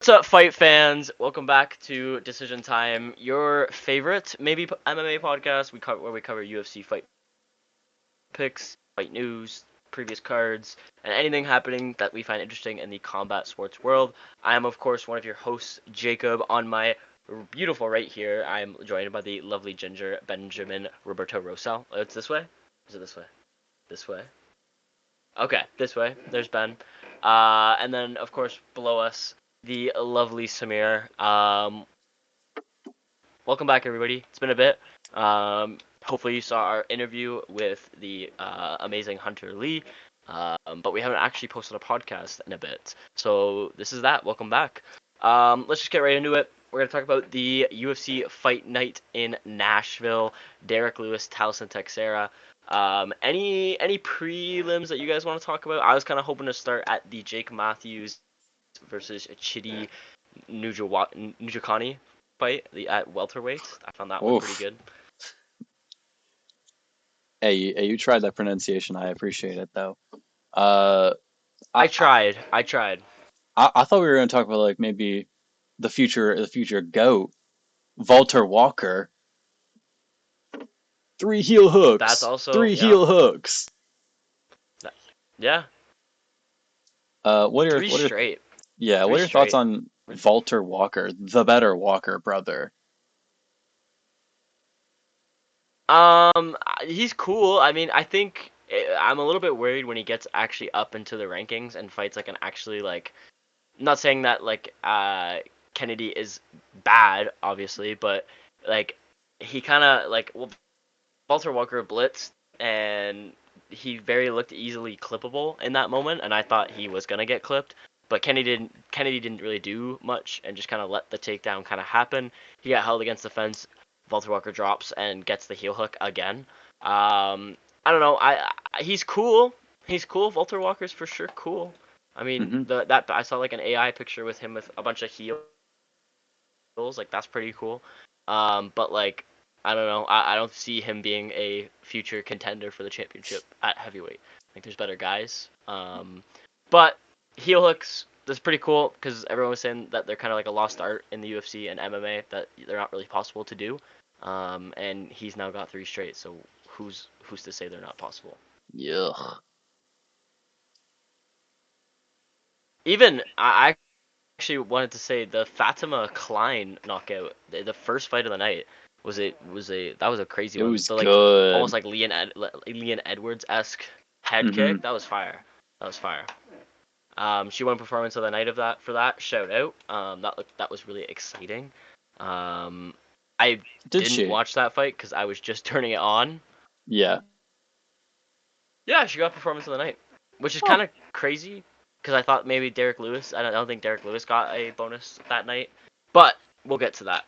What's up, fight fans? Welcome back to Decision Time, your favorite maybe MMA podcast. Where we cover UFC fight picks, fight news, previous cards, and anything happening that we find interesting in the combat sports world. I am, of course, one of your hosts, Jacob. On my beautiful right here, I am joined by the lovely ginger Benjamin Roberto Rosal. It's this way. Is it this way? This way. Okay, this way. There's Ben. And then, of course, below us, the lovely Samir. Welcome back, everybody. It's been a bit. Hopefully, you saw our interview with the amazing Hunter Lee. But we haven't actually posted a podcast in a bit. So this is that. Welcome back. Let's just get right into it. We're going to talk about the UFC Fight Night in Nashville. Derrick Lewis, Taliesin Texera. Any prelims that you guys want to talk about? I was kind of hoping to start at the Jake Matthews versus Chidi Njoukani fight at welterweight. I found that one pretty good. Hey, you tried that pronunciation. I appreciate it though. I tried. I thought we were going to talk about like maybe the future GOAT, Walter Walker. Three heel That's hooks. also Three heel hooks. Yeah. What are Three straight. Yeah, what are your thoughts on Walter Walker, the better Walker brother? He's cool. I mean, I think I'm a little bit worried when he gets actually up into the rankings and fights like an actually like. I'm not saying that like Kennedy is bad, obviously, but like he kind of like Walter Walker blitzed and he very looked easily clippable in that moment, and I thought he was gonna get clipped. But Kennedy didn't really do much and just kind of let the takedown kind of happen. He got held against the fence. Walter Walker drops and gets the heel hook again. I don't know. He's cool. He's cool. Walter Walker's for sure cool. I mean, that I saw like an AI picture with him with a bunch of heels. Like that's pretty cool. But like I don't know. I don't see him being a future contender for the championship at heavyweight. I think there's better guys. But heel hooks, that's pretty cool because everyone was saying that they're kind of like a lost art in the UFC and MMA, that they're not really possible to do. And he's now got three straight. So who's to say they're not possible? Yeah. Even I actually wanted to say the Fatima Klein knockout, the first fight of the night, was a crazy It one. was The like good. almost like Leon Edwards-esque head kick. That was fire. She won performance of the night for that. Shout out. That was really exciting. I didn't watch that fight because I was just turning it on. Yeah. Yeah, she got performance of the night, which is kind of crazy because I thought maybe Derrick Lewis. I don't think Derrick Lewis got a bonus that night, but we'll get to that.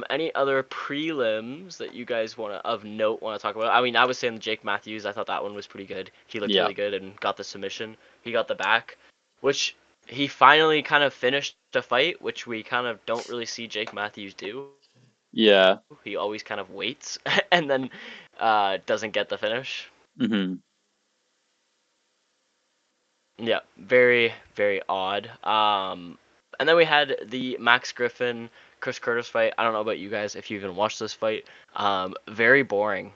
Any other prelims that you guys of note want to talk about? I mean, I was saying Jake Matthews. I thought that one was pretty good. He looked really good and got the submission. He got the back, which he finally kind of finished the fight, which we kind of don't really see Jake Matthews do. Yeah. He always kind of waits and then doesn't get the finish. Yeah, very, very odd. And then we had the Max Griffin Chris Curtis fight. I don't know about you guys if you even watched this fight. Very boring.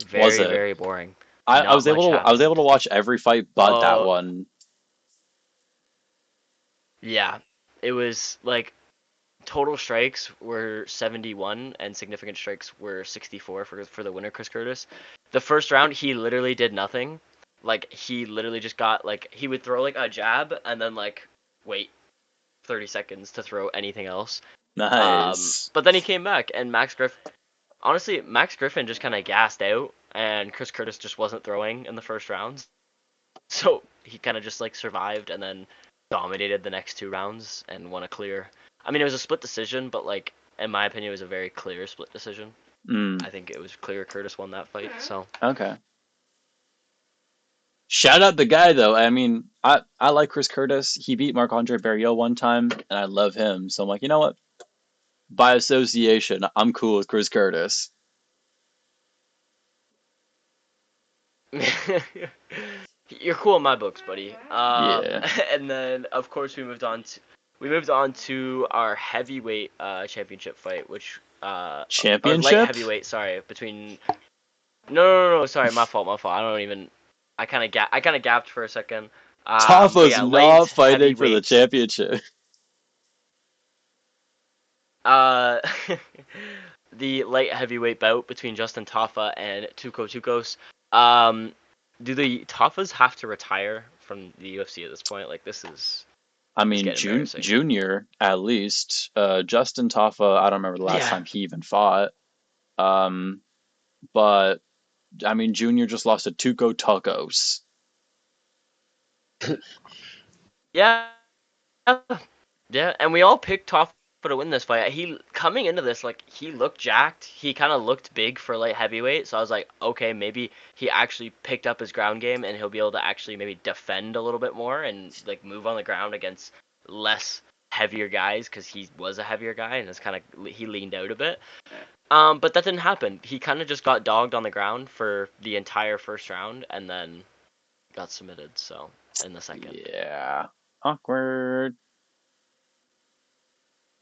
Very boring. I was able to watch every fight but that one. Yeah. It was like total strikes were 71 and significant strikes were 64 for the winner Chris Curtis. The first round he literally did nothing. Like he literally just got like he would throw like a jab and then like wait 30 seconds to throw anything else. Nice. But then he came back and Max Griffin just kind of gassed out and Chris Curtis just wasn't throwing in the first rounds. So he kind of just like survived and then dominated the next two rounds and won a clear. I mean, it was a split decision, but like in my opinion, it was a very clear split decision. I think it was clear Curtis won that fight. So okay. Shout out the guy though. I mean, I like Chris Curtis. He beat Marc-Andre Barriault one time, and I love him. So I'm like, you know what? By association, I'm cool with Chris Curtis. You're cool in my books, buddy. Yeah. And then of course we we moved on to our heavyweight championship fight, which or light Championship? heavyweight, sorry, between no, sorry, my fault, my fault. I don't even I kind of gapped for a second. But Tafa's yeah, light not fighting for the heavyweight. championship. Uh, the light heavyweight bout between Justin Tafa and Tuco Tucos. Um, do the Tafas have to retire from the UFC at this point? Like I is mean, getting embarrassing. Junior, at least. Justin Tafa, I don't remember the last Yeah. time he even fought. Um, but I mean, Junior just lost to Tuco Tacos. Yeah, yeah, and we all picked Taffa to win this fight. He coming into this like he looked jacked. He kind of looked big for light heavyweight. So I was like, okay, maybe he actually picked up his ground game and he'll be able to actually maybe defend a little bit more and like move on the ground against less heavier guys because he was a heavier guy and it's kind of he leaned out a bit. But that didn't happen. He kind of just got dogged on the ground for the entire first round and then got submitted. So in the second. Yeah. Awkward.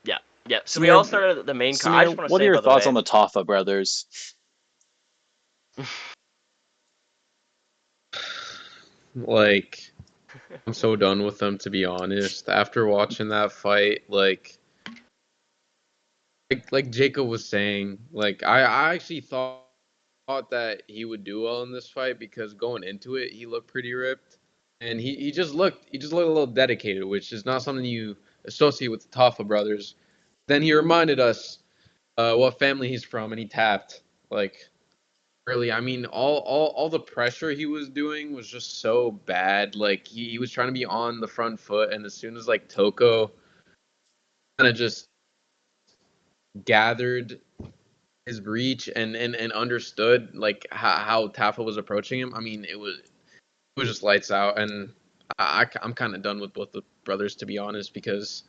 Yeah, yeah. So we all Samir, started at the main card. I just Samir, want to what are say, your by the thoughts on way, the Tafa brothers? Like, I'm so done with them, to be honest. After watching that fight, like Jacob was saying, like I actually thought that he would do well in this fight because going into it, he looked pretty ripped, and he just looked a little dedicated, which is not something you associate with the Tafa brothers. Then he reminded us what family he's from, and he tapped like early. I mean, all the pressure he was doing was just so bad. Like he was trying to be on the front foot, and as soon as like Toko kind of just gathered his reach and understood like how Tafa was approaching him, I mean, it was just lights out. And I'm kind of done with both the brothers, to be honest, because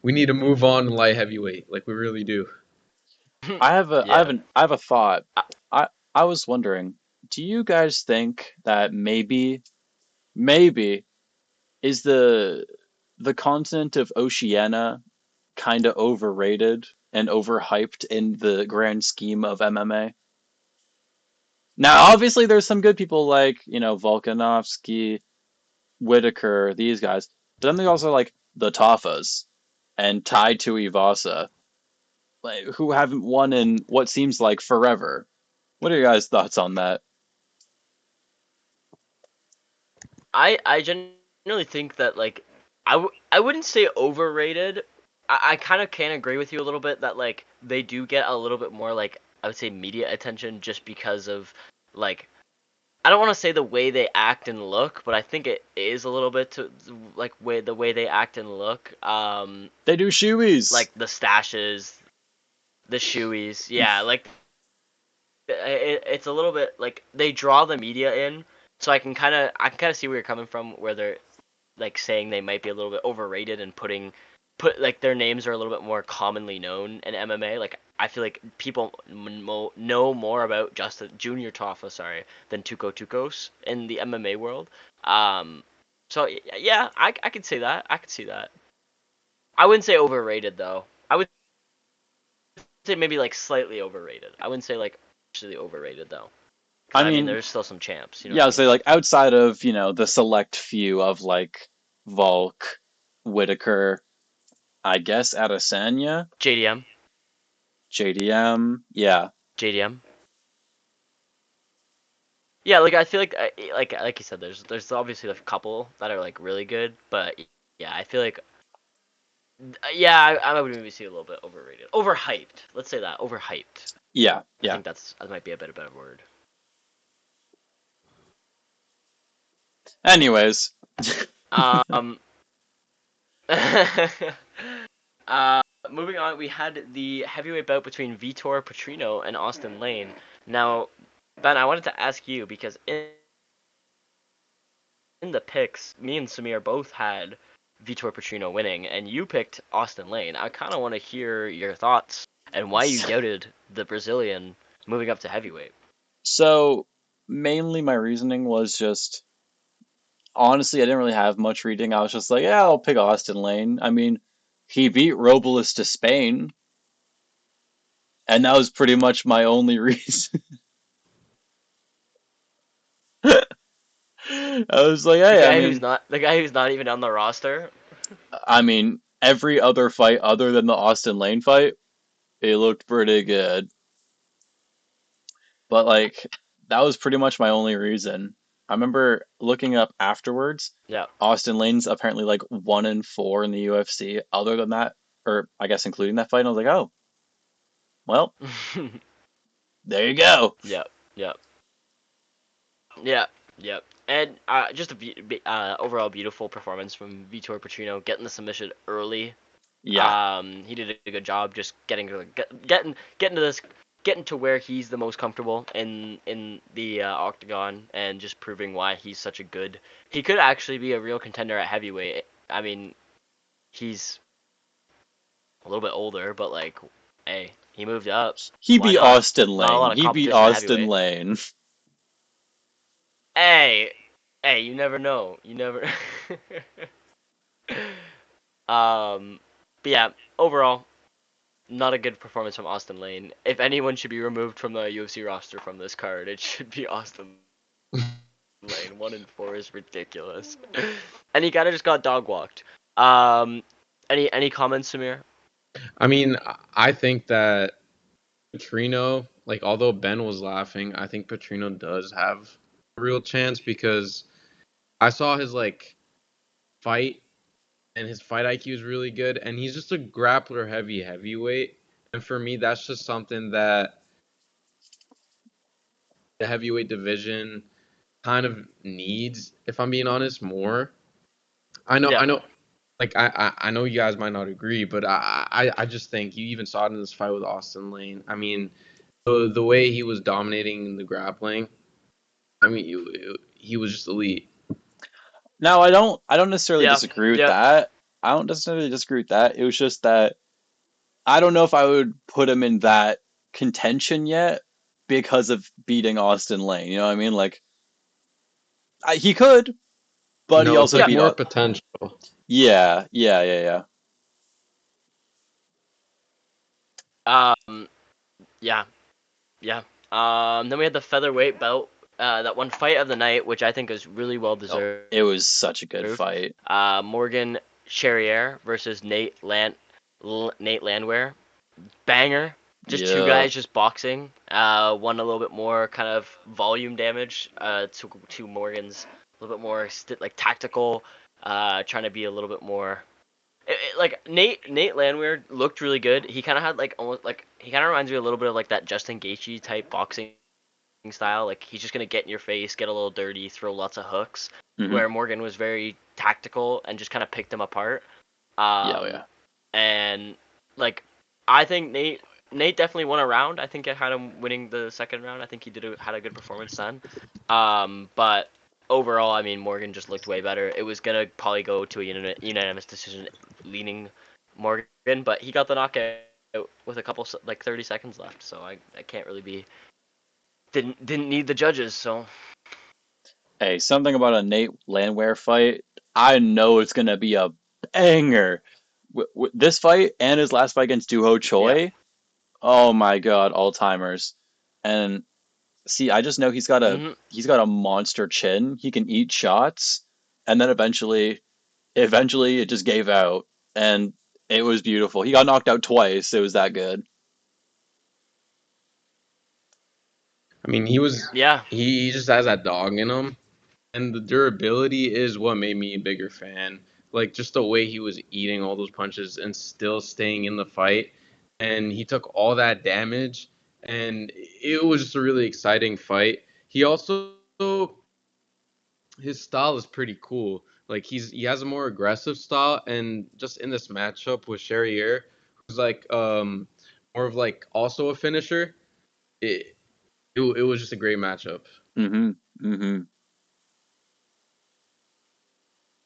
we need to move on to light heavyweight, like we really do. yeah. I have a thought. I was wondering, do you guys think that maybe is the continent of Oceania kind of overrated and overhyped in the grand scheme of MMA? Now, obviously, there's some good people like, Volkanovski, Whitaker, these guys. But then there's also like the Tafas and Tai Tuivasa, like, who haven't won in what seems like forever. What are your guys' thoughts on that? I genuinely think that like I wouldn't say overrated. I kind of can agree with you a little bit that like they do get a little bit more like I would say media attention just because of like I don't want to say the way they act and look, but I think it is a little bit to like way the way they act and look. They do shoeies. Like the stashes, the shoeies, yeah, like it's a little bit like they draw the media in, so I can kind of see where you're coming from, where they're like saying they might be a little bit overrated and put like their names are a little bit more commonly known in MMA. Like I feel like people know more about Justin Junior Tafa, sorry, than Tuco Tucos in the MMA world. Um, so yeah, I could say that. I could see that. I wouldn't say overrated though. I would say maybe like slightly overrated. I wouldn't say like actually overrated though. Because I I mean, mean, there's still some champs. You know what yeah, I I'd mean? say like outside of, the select few of like Volk, Whitaker, I guess Adesanya, JDM, JDM, yeah. JDM. Yeah, like I feel like like you said, there's obviously a couple that are like really good, but yeah, I feel like yeah, I would maybe see a little bit overrated, overhyped. Let's say that overhyped. Yeah, I yeah. think that might be a better word. Anyways, Um, uh, moving on, we had the heavyweight bout between Vitor Petrino and Austin Lane. Now, Ben, I wanted to ask you because in the picks, me and Samir both had Vitor Petrino winning, and you picked Austin Lane. I kind of want to hear your thoughts and why you doubted the Brazilian moving up to heavyweight. so mainly my reasoning was just honestly, I didn't really have much reading. I was just like, yeah, I'll pick Austin Lane. I mean, He beat Robles to Spain, and that was pretty much my only reason. I was like, The hey, guy who's not even on the roster. I mean, every other fight other than the Austin Lane fight, it looked pretty good. But like, that was pretty much my only reason. I remember looking up afterwards. Yeah. Austin Lane's apparently like 1-4 in the UFC. Other than that, or I guess including that fight, I was like, oh, well, there you go. Yep. Yep. Yeah. Yep. And just a overall beautiful performance from Vitor Petrino, getting the submission early. Yeah, He did a good job just getting to this, getting to where he's the most comfortable in the octagon, and just proving why he's such a good. He could actually be a real contender at heavyweight. I mean, he's a little bit older, but like, hey, he moved up. he Why beat not? Austin Not a Lane. lot of He beat competition at Austin heavyweight. Lane. Hey, hey, you never know. You never. um, but yeah, overall, not a good performance from Austin Lane. If anyone should be removed from the UFC roster from this card, it should be Austin Lane. 1-4 is ridiculous, and he kind of just got dog walked. Um, any comments, Samir? I mean, I think that Petrino, like, although Ben was laughing, I think Petrino does have a real chance because I saw his like fight, and his fight IQ is really good, and he's just a grappler heavyweight. And for me, that's just something that the heavyweight division kind of needs, if I'm being honest, more. Yeah. I know, like I know you guys might not agree, but I just think you even saw it in this fight with Austin Lane. I mean, the way he was dominating the grappling, I mean, he was just elite. Now, I don't necessarily Yeah. disagree with Yeah. that. I don't necessarily disagree with that. It was just that I don't know if I would put him in that contention yet because of beating Austin Lane. You know what I mean? Like, he could, but he No, it's also like Yeah. beat. more potential. Yeah, yeah, yeah, yeah. Um. Yeah. Yeah. Then we had the featherweight belt. That one fight of the night, which I think is really well Oh, deserved. it was such a good fight. Morgan Charrier versus Nate Landwehr. Banger. Just two Yeah. guys just boxing. One a little bit more kind of volume damage. To Morgan's a little bit more like tactical. Trying to be a little bit more. Like Nate Landwehr looked really good. He kind of had like almost like he kind of reminds me a little bit of like that Justin Gaethje type boxing style. Like he's just gonna get in your face, get a little dirty, throw lots of hooks. Hmm. Where Morgan was very tactical and just kind of picked him apart. Yeah, oh, Um, yeah. and like I think Nate definitely won a round. I think I had him winning the second round. I think he had a good performance then. But overall, I mean Morgan just looked way better. It was gonna probably go to a unanimous decision, leaning Morgan, but he got the knockout with a couple like 30 seconds left. So I can't really be didn't need the judges. So Hey, something about a Nate Landwehr fight. I know it's gonna be a banger. This fight and his last fight against Duho yeah. Choi. Oh my God, all timers. And see, I just know Hmm. he's got a monster chin. He can eat shots, and then eventually it just gave out, and it was beautiful. He got knocked out twice. It was that good. I mean, Yeah. he just has that dog in him, and the durability is what made me a bigger fan. Like just the way he was eating all those punches and still staying in the fight, and he took all that damage, and it was just a really exciting fight. He also his style is pretty cool. Like he has a more aggressive style, and just in this matchup with Charrier, who's like more of like also a finisher. It it was just a great matchup. Mm-hmm. Mm-hmm.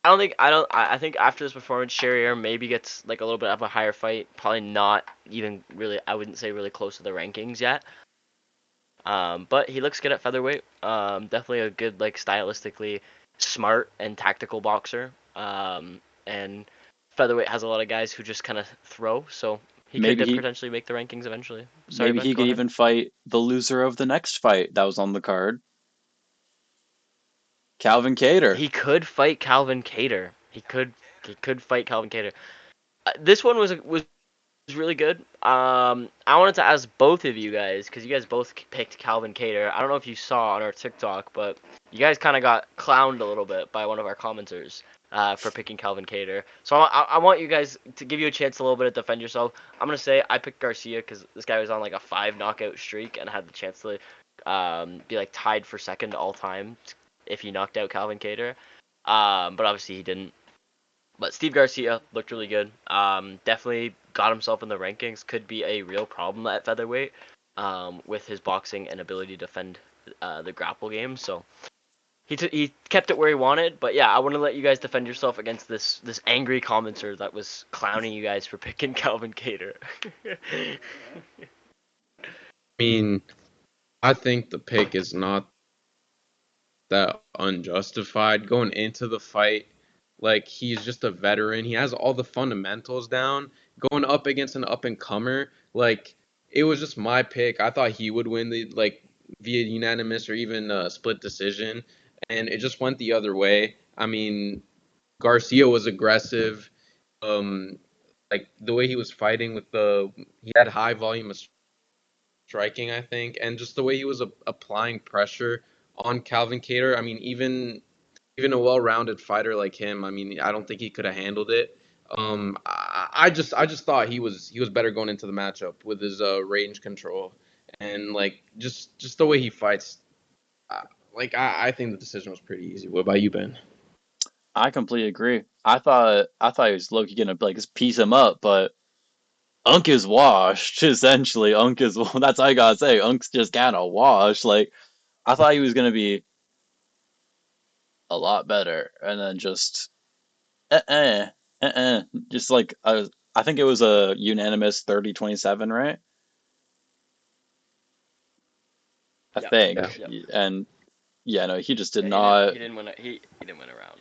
I think after this performance, Sherrier maybe gets like a little bit of a higher fight. Probably not even really. I wouldn't say really close to the rankings yet. But he looks good at featherweight. Definitely a good like stylistically smart and tactical boxer. And featherweight has a lot of guys who just kind of throw, so he could Maybe he potentially make the rankings eventually. Sorry, maybe bud, he go could ahead. even fight the loser of the next fight that was on the card, Calvin Kattar. He could fight Calvin Kattar. He could fight Calvin Kattar. This one was really good. I wanted to ask both of you guys because you guys both picked Calvin Kattar. I don't know if you saw on our TikTok, but you guys kind of got clowned a little bit by one of our commenters for picking Calvin Kattar. So I want you guys to give you a chance a little bit to defend yourself. I'm gonna say I picked Garcia because this guy was on like a 5 knockout streak and had the chance to be like tied for second all time if he knocked out Calvin Kattar. But obviously he didn't. But Steve Garcia looked really good. Definitely got himself in the rankings. Could be a real problem at featherweight with his boxing and ability to defend the grapple game. So he kept it where he wanted. But yeah, I want to let you guys defend yourself against this angry commenter that was clowning you guys for picking Calvin Kattar. I mean, I think the pick is not that unjustified going into the fight. Like he's just a veteran. He has all the fundamentals down. Going up against an up and comer, like it was just my pick. I thought he would win the like via unanimous or even split decision, and it just went the other way. I mean, Garcia was aggressive. Um, like the way he was fighting with he had high volume of striking, I think, and just the way he was applying pressure on Calvin Kattar. I mean, even a well-rounded fighter like him, I mean, I don't think he could have handled it. I just thought he was better going into the matchup with his range control and like just the way he fights. Uh, I think the decision was pretty easy. What about you, Ben? I completely agree. I thought he was Loki gonna like just piece him up, but Unk is washed. Essentially, Unk is that's all I gotta say. Unk's just kind of washed. Like I thought he was gonna be a lot better, and then just uh just like I think it was a unanimous 30-27, right? I Yep. Yeah. think, Yep. and yeah, no, he just did Yeah, he didn't. not, He didn't win. He didn't win a round.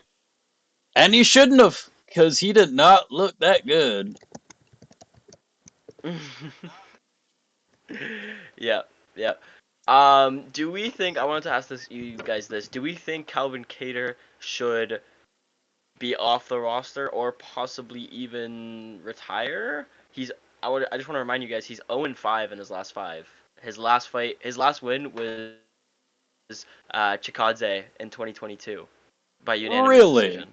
and he shouldn't have, because he did not look that good. Yeah, yeah. Do we think I wanted to ask this you guys this? Do we think Calvin Kattar should be off the roster or possibly even retire? I just want to remind you guys he's 0-5 in his last 5. His last win was Chikadze in 2022 by unanimous Really, decision.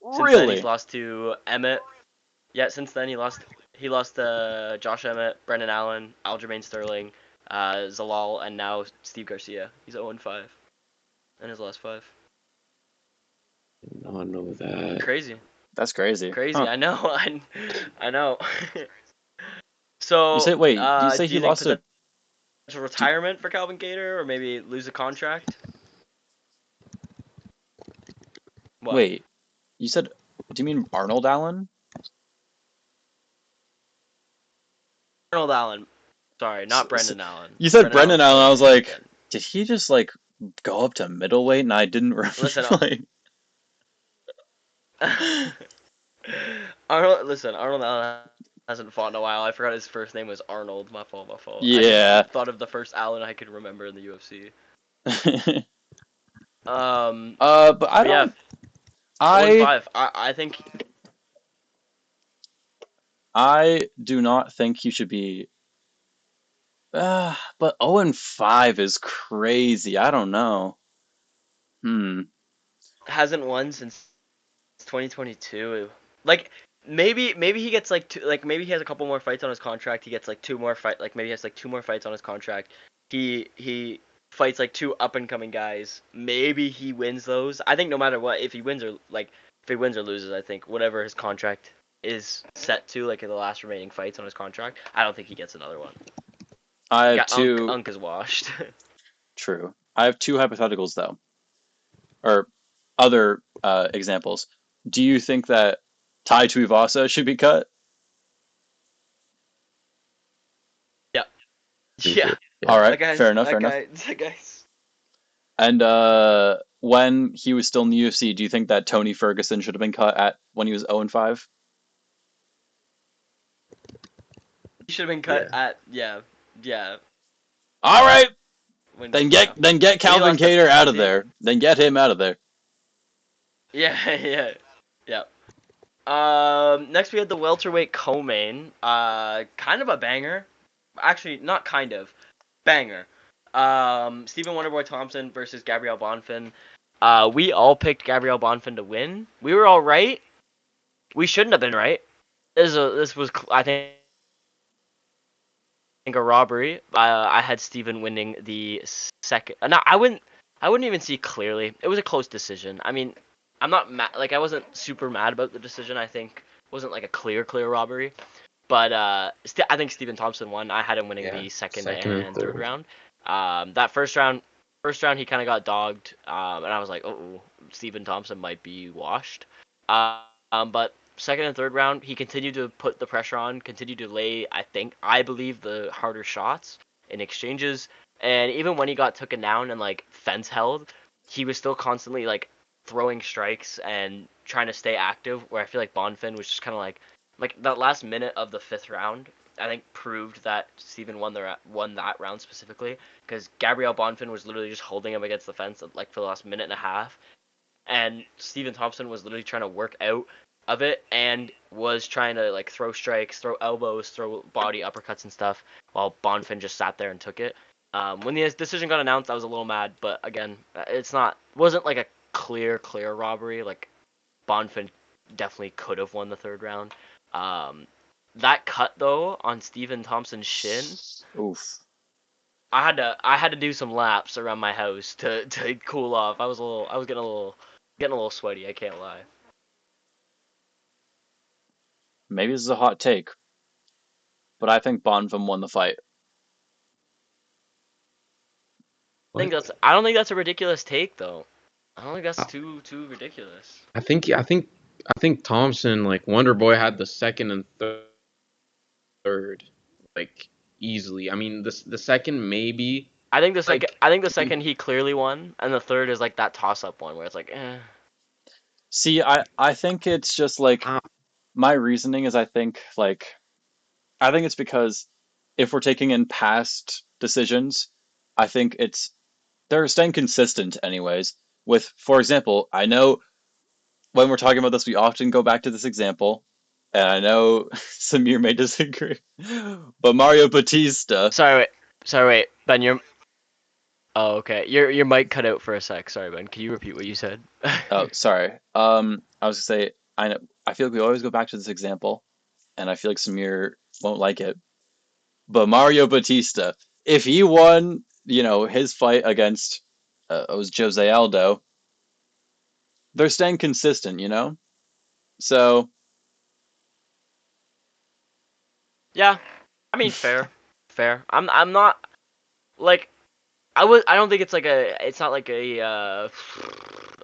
Since then he's really. lost to Emmett. Yeah, since then he lost to Josh Emmett, Brendan Allen, Aljamain Sterling, Zalal, and now Steve Garcia. He's 0-5 in his last 5. I know that. Crazy, That's crazy. crazy. Huh. I know. I know. You So, say, wait, you say do he you think lost to, potential do, retirement for Calvin Kattar, or maybe lose a contract? What? wait, you said, do you mean Arnold Allen? Arnold Allen. Sorry, S- not s- Brendan Allen. You said Brendan Brendan Allen's Allen, I fighting was this like, weekend. did he just like go up to middleweight and I didn't Listen, like, Arnold Allen hasn't fought in a while. I forgot his first name was Arnold. My fault, my fault. I just yeah. thought of the first Allen I could remember in the UFC. But I But yeah, don't, I 0-5. I think I do not think he should be. But 0-5 is crazy. I don't know. Hmm. hasn't won since 2022. Like maybe he gets like maybe he has a couple more fights on his contract. He gets like maybe he has like 2 more fights on his contract. He fights like 2 up and coming guys. Maybe he wins those. I think no matter what, if he wins or loses, I think whatever his contract is set to, like in the last remaining fights on his contract, I don't think he gets another one. I You have got Unk. two. Unk is washed. True. I have two hypotheticals though, or other examples. Do you think that Tai Tuivasa should be cut? Yeah. Me Yeah. too. Yeah. All right. That Fair guy's enough. Fair that enough. guy that guy's And when he was still in the UFC, do you think that Tony Ferguson should have been cut at when he was 0-5? should have been cut Yeah. at yeah. All right, When then get when he Calvin lost to Kattar out of see, there. Then get him out of there. yeah. Next we had the welterweight co-main. Kind of a banger. Actually, not kind of. Banger. Stephen Wonderboy Thompson versus Gabriel Bonfim. We all picked Gabriel Bonfim to win. We were all right. We shouldn't have been right. This was I think a robbery. I had Stephen winning the second. No, I wouldn't even see clearly. It was a close decision. I mean, I'm not mad. Like I wasn't super mad about the decision. I think it wasn't like a clear robbery. But I think Stephen Thompson won. I had him winning Yeah. the second Second and and third third. round. That first round he kind of got dogged, and I was like, oh, Stephen Thompson might be washed. But second and third round, he continued to put the pressure on, continued to lay, I believe, the harder shots in exchanges. And even when he got taken down and like fence held, he was still constantly like throwing strikes and trying to stay active. Where I feel like Bonfim was just kind of like that last minute of the fifth round. I think proved that Steven won that round specifically because Gabriel Bonfim was literally just holding him against the fence like for the last minute and a half, and Stephen Thompson was literally trying to work out of it and was trying to like throw strikes, throw elbows, throw body uppercuts and stuff, while Bonfim just sat there and took it. When the decision got announced, I was a little mad, but again, wasn't like a clear robbery. Like Bonfim definitely could have won the third round. Um, that cut though on Stephen Thompson's shin, Oof. I had to do some laps around my house to cool off. I was getting a little sweaty. I can't lie. Maybe this is a hot take, but I think Bonfim won the fight. What? I don't think that's a ridiculous take though. I don't think that's too ridiculous. I think Thompson, like Wonder Boy, had the second and third, like easily. I mean, the second maybe like I think the second he clearly won, and the third is like that toss up one where it's like, eh. See, I think it's just like uh, my reasoning is I think it's because if we're taking in past decisions, I think they're staying consistent anyways. With, for example, I know when we're talking about this, we often go back to this example, and I know Samir may disagree, but Mario Batista. Sorry, wait, Ben, oh, okay. Your mic cut out for a sec. Sorry, Ben. Can you repeat what you said? Oh, sorry. I was gonna say I feel like we always go back to this example, and I feel like Samir won't like it. But Mario Batista, if he won, his fight against it was Jose Aldo, they're staying consistent. So Yeah, I mean fair. I'm not like I don't think it's not like a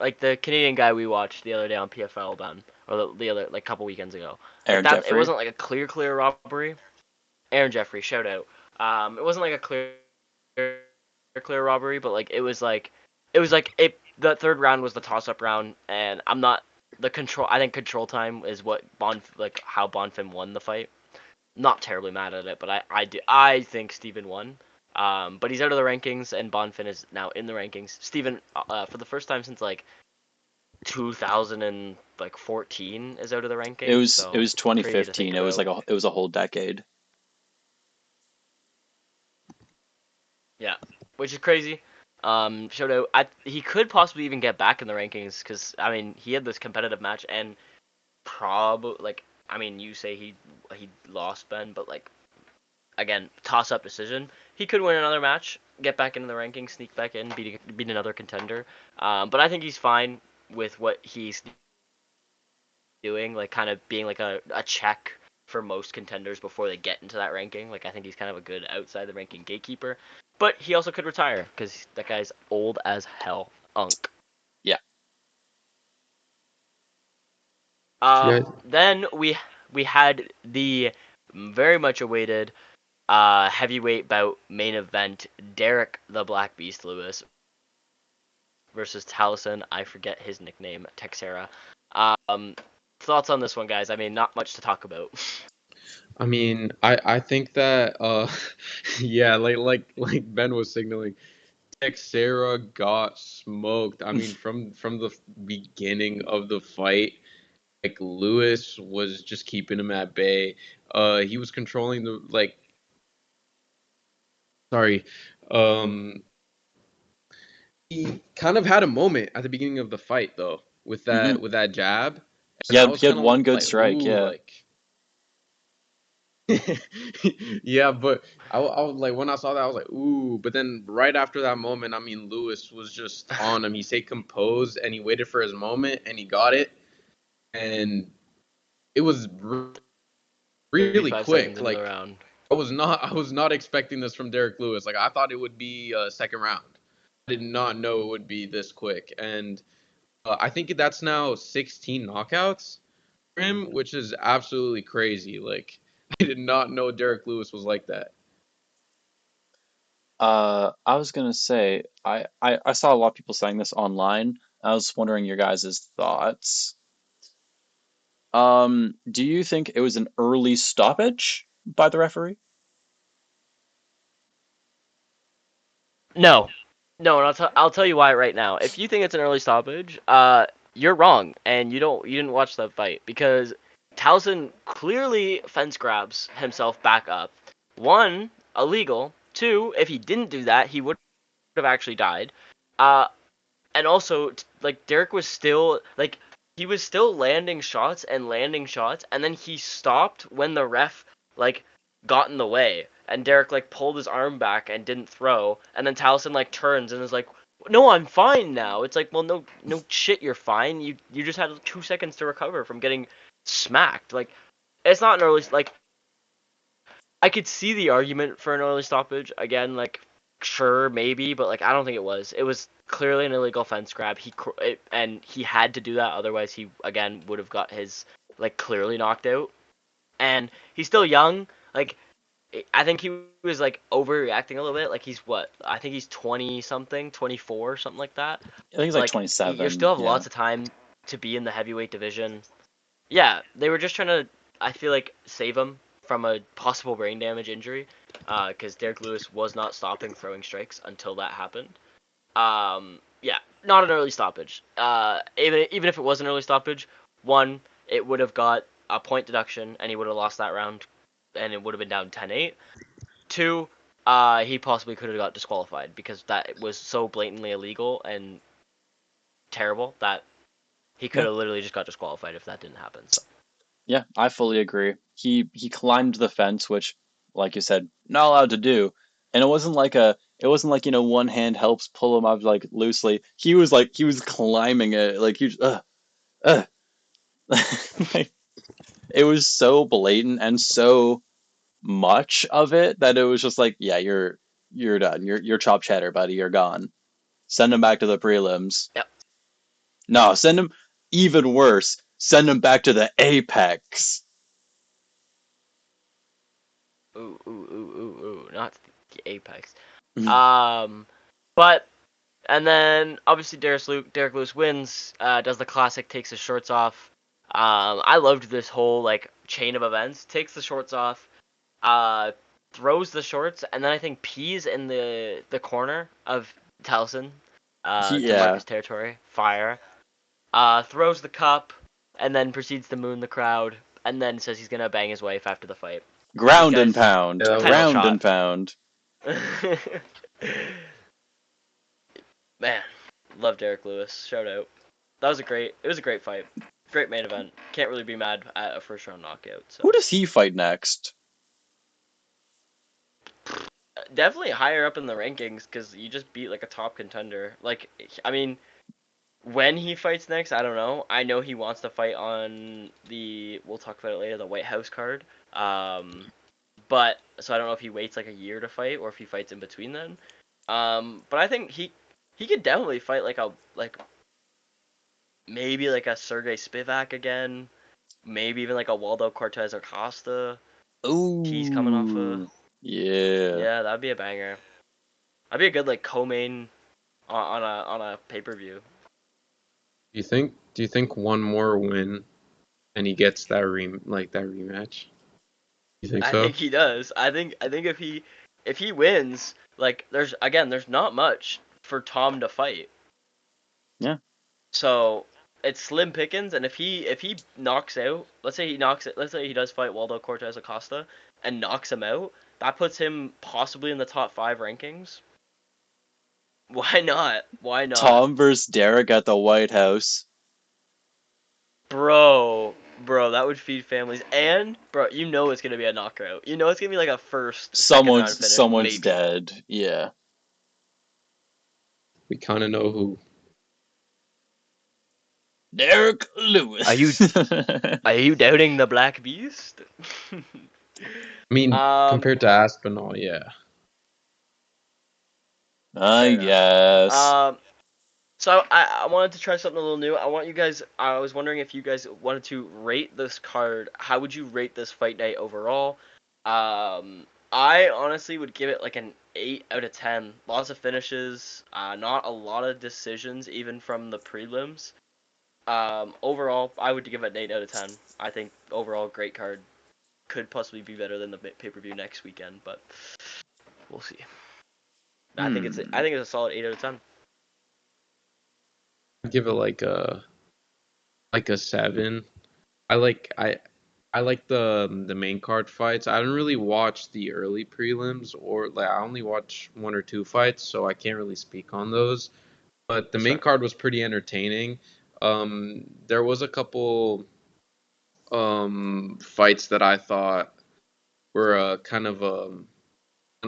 like the Canadian guy we watched the other day on PFL, Ben, or the other like couple weekends ago. Like Aaron that, it Jeffrey. wasn't like a clear robbery. Aaron Jeffrey, shout out. It wasn't like a clear robbery, but like it was like it. The third round was the toss up round, and I'm not the control. I think control time is what like how Bonfim won the fight. Not terribly mad at it, but I think Steven won. But he's out of the rankings, and Bonfim is now in the rankings. Steven, for the first time since like 2014, is out of the It rankings. was it So was crazy to think 2015. It was about. it was a whole decade. Yeah, which is crazy. Shout out. He could possibly even get back in the rankings because I mean he had this competitive match and probably like I mean you say he lost Ben, but like again, toss up decision. He could win another match, get back into the rankings, sneak back in, beat another contender. But I think he's fine with what he's doing, like kind of being like a check for most contenders before they get into that ranking. Like I think he's kind of a good outside the ranking gatekeeper. But he also could retire because that guy's old as hell. Unk. Yeah. you guys, Then we had the very much awaited heavyweight bout main event, Derrick the Black Beast Lewis versus Taliesin. I forget his nickname, Texera. Um, Thoughts on this one, guys? I mean, not much to talk about. I mean, I think that yeah, like Ben was signaling, Texera got smoked. I mean, from the beginning of the fight, like Lewis was just keeping him at bay. He was controlling the like sorry. Um he kind of had a moment at the beginning of the fight though Hmm. with that jab, He and I had was he had kind one of good like, strike, ooh, yeah. like yeah, but I was like when I saw that I was like, ooh, but then right after that moment, I mean, Lewis was just on him. He stayed composed and he waited for his moment and he got it, and it was really 35 seconds quick. into the Like round. I was not expecting this from Derrick Lewis. Like I thought it would be a second round. I did not know it would be this quick, and I think that's now 16 knockouts for him, which is absolutely crazy. Like I did not know Derrick Lewis was like that. I was gonna say, I saw a lot of people saying this online. I was wondering your guys' thoughts. Do you think it was an early stoppage by the referee? No, no, and I'll tell you why right now. If you think it's an early stoppage, you're wrong, and you didn't watch the fight because Towson clearly fence grabs himself back up. One, illegal. Two, if he didn't do that, he would have actually died. Uh, and also like Derek was still like he was still landing shots, and then he stopped when the ref like got in the way, and Derek like pulled his arm back and didn't throw, and then Towson like turns and is like, "No, I'm fine now." It's like, well, no shit, you're fine. You just had 2 seconds to recover from getting smacked. Like, it's not an early like I could see the argument for an early stoppage. Again, like sure maybe, but like I don't think it was. It was clearly an illegal fence grab. And he had to do that, otherwise he again would have got his like clearly knocked out. And he's still young. Like I think he was like overreacting a little bit. Like he's what? I think he's 20 something, 24, something like that. I think it's like Like you 27, still have yeah. lots of time to be in the heavyweight division. Yeah, they were just trying to, I feel like, save him from a possible brain damage injury, because Derrick Lewis was not stopping throwing strikes until that happened. Yeah, not an early stoppage. Even if it was an early stoppage, one, it would have got a point deduction and he would have lost that round, and it would have been down 10-8. Two, he possibly could have got disqualified because that was so blatantly illegal and terrible that he could Yeah. have literally just got disqualified if that didn't happen. So. Yeah, I fully agree. He climbed the fence, which, like you said, not allowed to do. And it wasn't like, one hand helps pull him up like loosely. He was climbing it, like he was, uh. Like, it was so blatant and so much of it that it was just like, yeah, you're done. You're chop cheddar, buddy. You're gone. Send him back to the prelims. Yep. No, send him even worse. Send him back to the apex. Ooh, not the apex. Um, but and then obviously Derrick Lewis wins. Does the classic, takes his shorts off. I loved this whole like chain of events. Takes the shorts off. Uh, throws the shorts, and then I think pees in the corner of Towson. To mark Yeah, his territory. Fire. Throws the cup, and then proceeds to moon the crowd, and then says he's gonna bang his wife after the fight. What do you ground and guys? pound, Yeah, Title ground and shot. pound. Man, love Derrick Lewis. Shout out. It was a great fight. Great main event. Can't really be mad at a first round knockout. Who So does he fight next? definitely higher up in the rankings because you just beat like a top contender. Like I mean, when he fights next, I don't know. I know he wants to fight on the. We'll talk about it later. The White House card. But so I don't know if he waits like a year to fight or if he fights in between then. But I think he could definitely fight like maybe like a Sergey Spivak again, maybe even like a Waldo Cortez Acosta. He's coming off a Yeah. yeah, that'd be a banger. That'd be a good like co-main on a pay per view. do you think one more win and he gets that rematch? You think I so? think he does. I think if he wins, like there's not much for Tom to fight. Yeah. So it's slim pickings, and if he knocks out, let's say he does fight Waldo Cortez Acosta and knocks him out, that puts him possibly in the top 5 rankings. Why not? Why not? Tom versus Derrick at the White House. Bro, that would feed families. And bro, you know it's gonna be a knockout. You know it's gonna be like a first, second round finish, Someone's maybe. dead. Yeah. We kind of know who. Derrick Are you Lewis. are you doubting the Black Beast? I mean, um, compared to Aspinall, yeah. I fair enough. guess. Um, so I wanted to try something a little new. I was wondering if you guys wanted to rate this card. How would you rate this fight night overall? I honestly would give it like an 8 out of 10. Lots of finishes, not a lot of decisions, even from the prelims. Overall, I would give it an 8 out of 10. I think overall, great card. Could possibly be better than the pay-per-view next weekend, but we'll see. I Hmm. think it's a solid 8 out of 10. I'd give it like a 7. I like I like the main card fights. I don't really watch the early prelims or like I only watch one or two fights, so I can't really speak on those. But the That's main fair. card was pretty entertaining. There was a couple fights that I thought were kind of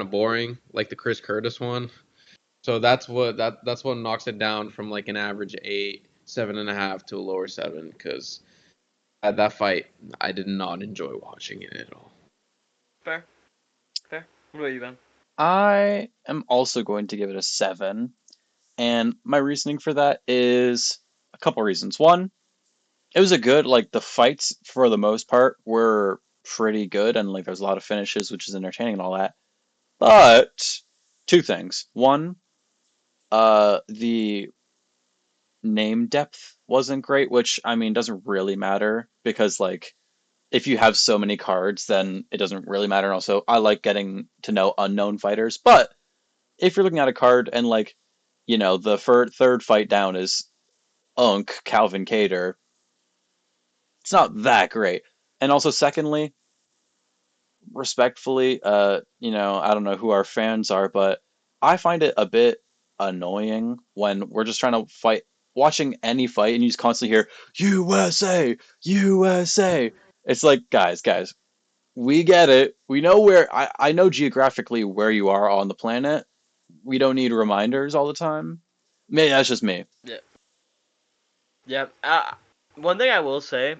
boring, like the Chris Curtis one. So that's what knocks it down from like an average 8, 7.5 to a lower 7 because at that fight I did not enjoy watching it at all. Fair. Fair. What about you, Ben? I am also going to give it a 7. And my reasoning for that is a couple reasons. One, it was a good, like, the fights for the most part were pretty good, and like there's a lot of finishes, which is entertaining and all that. But two things. One, the name depth wasn't great, which I mean doesn't really matter because like if you have so many cards, then it doesn't really matter. And also, I like getting to know unknown fighters. But if you're looking at a card and like, the third fight down is Unk Calvin Cater, it's not that great. And also, secondly, respectfully, I don't know who our fans are, but I find it a bit annoying when we're just trying to fight, watching any fight, and you just constantly hear USA, USA. It's like, guys, we get it. We know where I know geographically where you are on the planet. We don't need reminders all the time. Maybe that's just me. Yeah. Yeah. One thing I will say,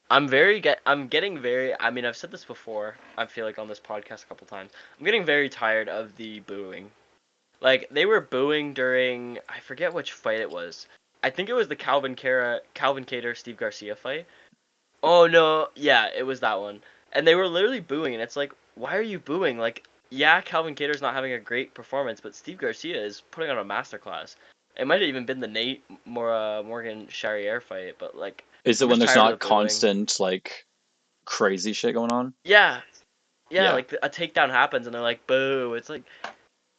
I'm getting very. I mean, I've said this before. I feel like on this podcast a couple times. I'm getting very tired of the booing. Like they were booing during I forget which fight it was. I think it was the Calvin Cater Steve Garcia fight. Oh no, yeah, it was that one. And they were literally booing, and it's like, why are you booing? Like, yeah, Calvin Cater's not having a great performance, but Steve Garcia is putting on a masterclass. It might have even been the Morgan Charriere fight, but like, Is it I'm when just there's tired of the not booing. constant like crazy shit going on? Yeah, yeah, Yeah, like a takedown happens, and they're like, boo. It's like,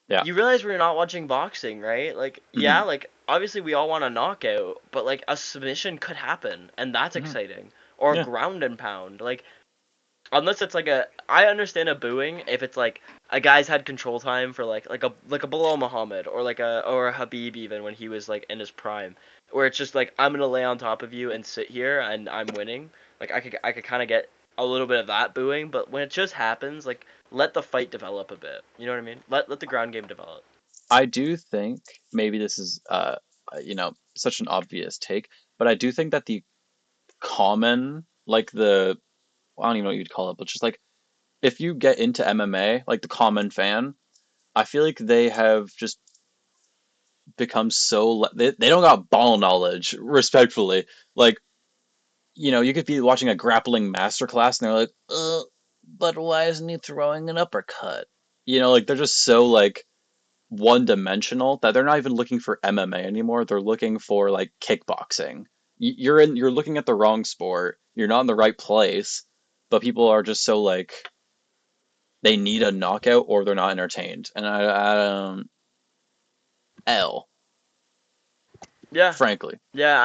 yeah. you realize we're not watching boxing, right? Like, Hmm. yeah, like obviously we all want a knockout, but like a submission could happen, and that's Hmm. exciting. Or a Yeah. ground and pound. Like, unless it's like I understand a booing if it's like a guy's had control time for like a Bilal Muhammad or a Habib even when he was like in his prime, where it's just like I'm gonna lay on top of you and sit here and I'm winning. Like I could kind of get a little bit of that booing, but when it just happens, like let the fight develop a bit. You know what I mean? Let the ground game develop. I do think maybe this is such an obvious take, but I do think that the common like the I don't even know what you'd call it, but just like if you get into MMA, like the common fan, I feel like they have just become they don't got ball knowledge, respectfully. Like, you could be watching a grappling masterclass and they're like, but why isn't he throwing an uppercut? Like they're just so like one dimensional that they're not even looking for MMA anymore. They're looking for like kickboxing. You're looking at the wrong sport. You're not in the right place, but people are just so like they need a knockout or they're not entertained. And I don't L, Yeah, frankly. yeah.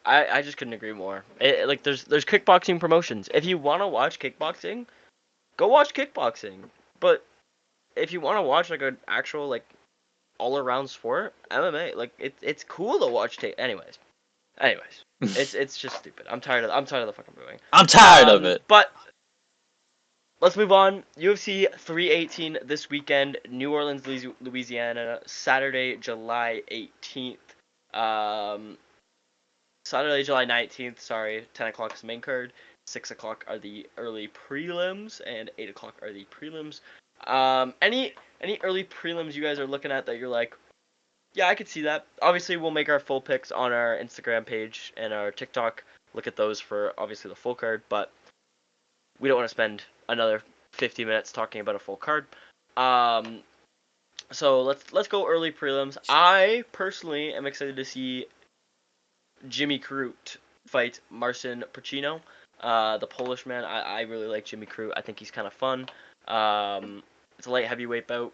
I just couldn't agree more. Like there's kickboxing promotions. If you want to watch kickboxing, go watch kickboxing. But if you want to watch like an actual like all around sport, MMA, like it's cool to watch. Anyways, it's just stupid. I'm tired of the fucking moving. I'm tired of it. But let's move on. UFC 318 this weekend, New Orleans, Louisiana, Saturday, July 18th. Um, Saturday, July 19th, sorry, 10 o'clock is the main card. 6 o'clock are the early prelims, and 8 o'clock are the prelims. Any early prelims you guys are looking at that you're like, yeah, I could see that. Obviously, we'll make our full picks on our Instagram page and our TikTok. Look at those for obviously the full card, but we don't want to spend another 50 minutes talking about a full card. Um, so let's go early prelims. I personally am excited to see Jimmy Crute fight Marcin Pacino, the Polish man. I really like Jimmy Crute. I think he's kind of fun. It's a light heavyweight bout,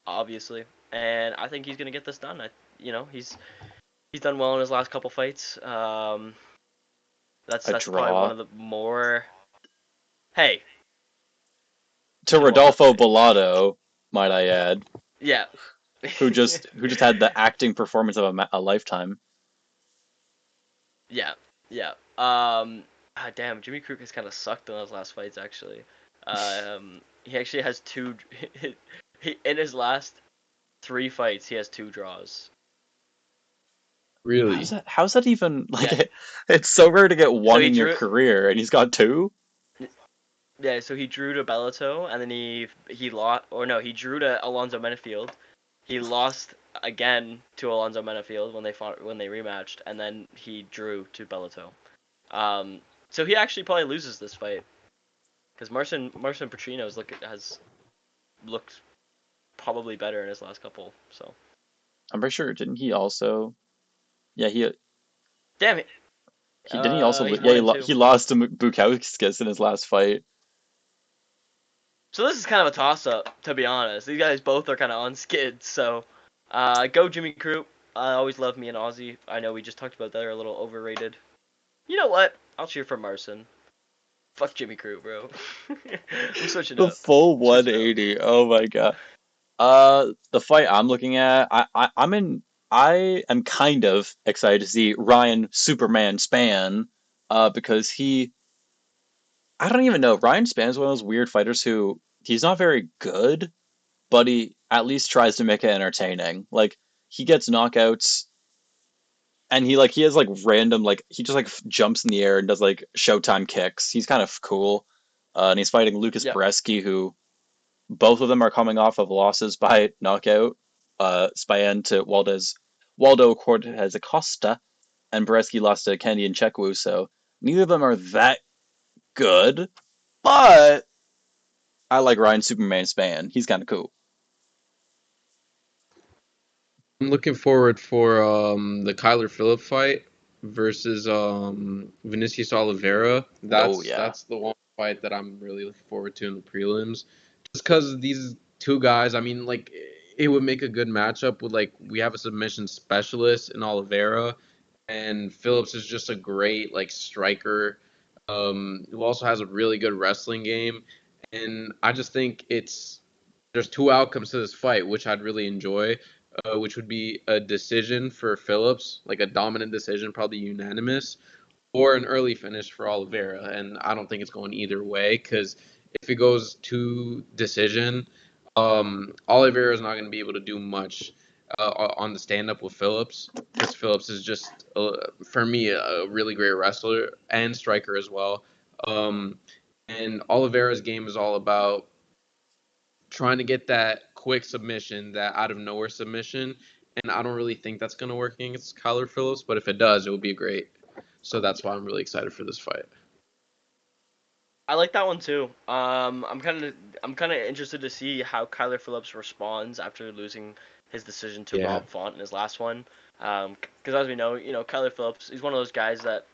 obviously, and I think he's gonna get this done. He's done well in his last couple fights. That's A probably one draw. of the more. Hey, To to what? Rodolfo Bellato, might I add, Yeah. who just had the acting performance of a lifetime. Yeah, yeah. Damn, Jimmy Crute has kind of sucked in those last fights. Actually, he actually has two. He in his last three fights, he has two draws. Really? How's that even like Yeah. it's so rare to get So one he in your drew. career and he's got two? Yeah. So he drew to Bellato, and then he lost. Or no, he drew to Alonzo Menifield. He lost again to Alonzo Menifield when they rematched, and then he drew to Bellato. Um, so he actually probably loses this fight because Marcin Pacino has looked probably better in his last couple. So I'm pretty sure didn't he also yeah damn it. he didn't he also He's yeah one and two. he lost to Bukowskis in his last fight. So this is kind of a toss up, to be honest. These guys both are kind of on skids. So go Jimmy Crute. I always love me an Aussie. I know we just talked about that. They're a little overrated. You know what? I'll cheer for Marcin. Fuck Jimmy Crute, bro. I'm switching The up. full Switching up. 180. Oh my god. The fight I'm looking at, I am kind of excited to see Ryan Superman Span, because I don't even know. Ryan Span's one of those weird fighters who he's not very good, but he at least tries to make it entertaining. Like he gets knockouts and he has like random like he just like jumps in the air and does like Showtime kicks. He's kind of cool. And he's fighting Lucas Yep. Bresky, who both of them are coming off of losses by knockout. Span to Waldo Cortez Acosta, and Bresky lost to Kenny and Chekwu, so neither of them are that good, but I like Ryan Superman Span. He's kind of cool. I'm looking forward for the Kyler Phillip fight versus Vinicius Oliveira. Oh That's yeah. that's the one fight that I'm really looking forward to in the prelims. Just because these two guys, I mean, like it would make a good matchup with like we have a submission specialist in Oliveira, and Phillips is just a great like striker, who also has a really good wrestling game, and I just think there's two outcomes to this fight, which I'd really enjoy, which would be a decision for Phillips, like a dominant decision, probably unanimous, or an early finish for Oliveira. And I don't think it's going either way because if it goes to decision, Oliveira is not going to be able to do much on the stand up with Phillips because Phillips is just, for me, a really great wrestler and striker as well. Um, and Oliveira's game is all about trying to get that quick submission, that out of nowhere submission. And I don't really think that's going to work against Kyler Phillips, but if it does, it will be great. So that's why I'm really excited for this fight. I like that one too. I'm kind of interested to see how Kyler Phillips responds after losing his decision to Yeah. Rob Font in his last one. Because as we know, Kyler Phillips, he's one of those guys that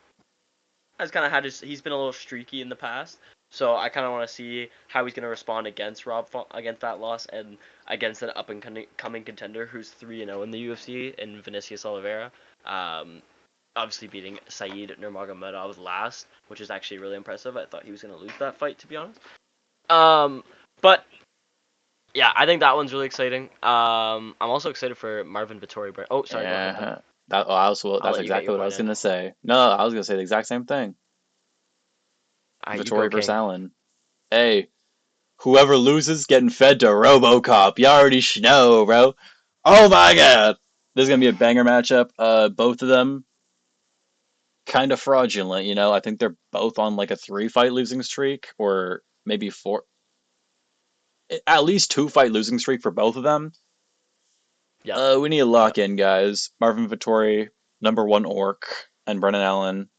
has kind of he's been a little streaky in the past. So I kind of want to see how he's going to respond against against that loss and against an up and coming contender who's 3-0 in the UFC in Vinicius Oliveira. Um, Obviously beating Saeed Nurmagomedov last, which is actually really impressive. I thought he was going to lose that fight, to be honest. But yeah, I think that one's really exciting. I'm also excited for Marvin Vettori. Oh, sorry, go ahead, Ben. Yeah. I'll That's let you get exactly your what I point was in. gonna say. No, I was gonna say the exact same thing. You go, Vittori versus King. Allen. Hey, whoever loses getting fed to RoboCop. You already know, bro. Oh my god, this is gonna be a banger matchup. Both of them kind of fraudulent. I think they're both on like a 3-fight losing streak, or maybe 4, at least 2-fight losing streak for both of them. Yep. We need to lock in, guys. Marvin Vittori, number one orc, and Brennan Allen.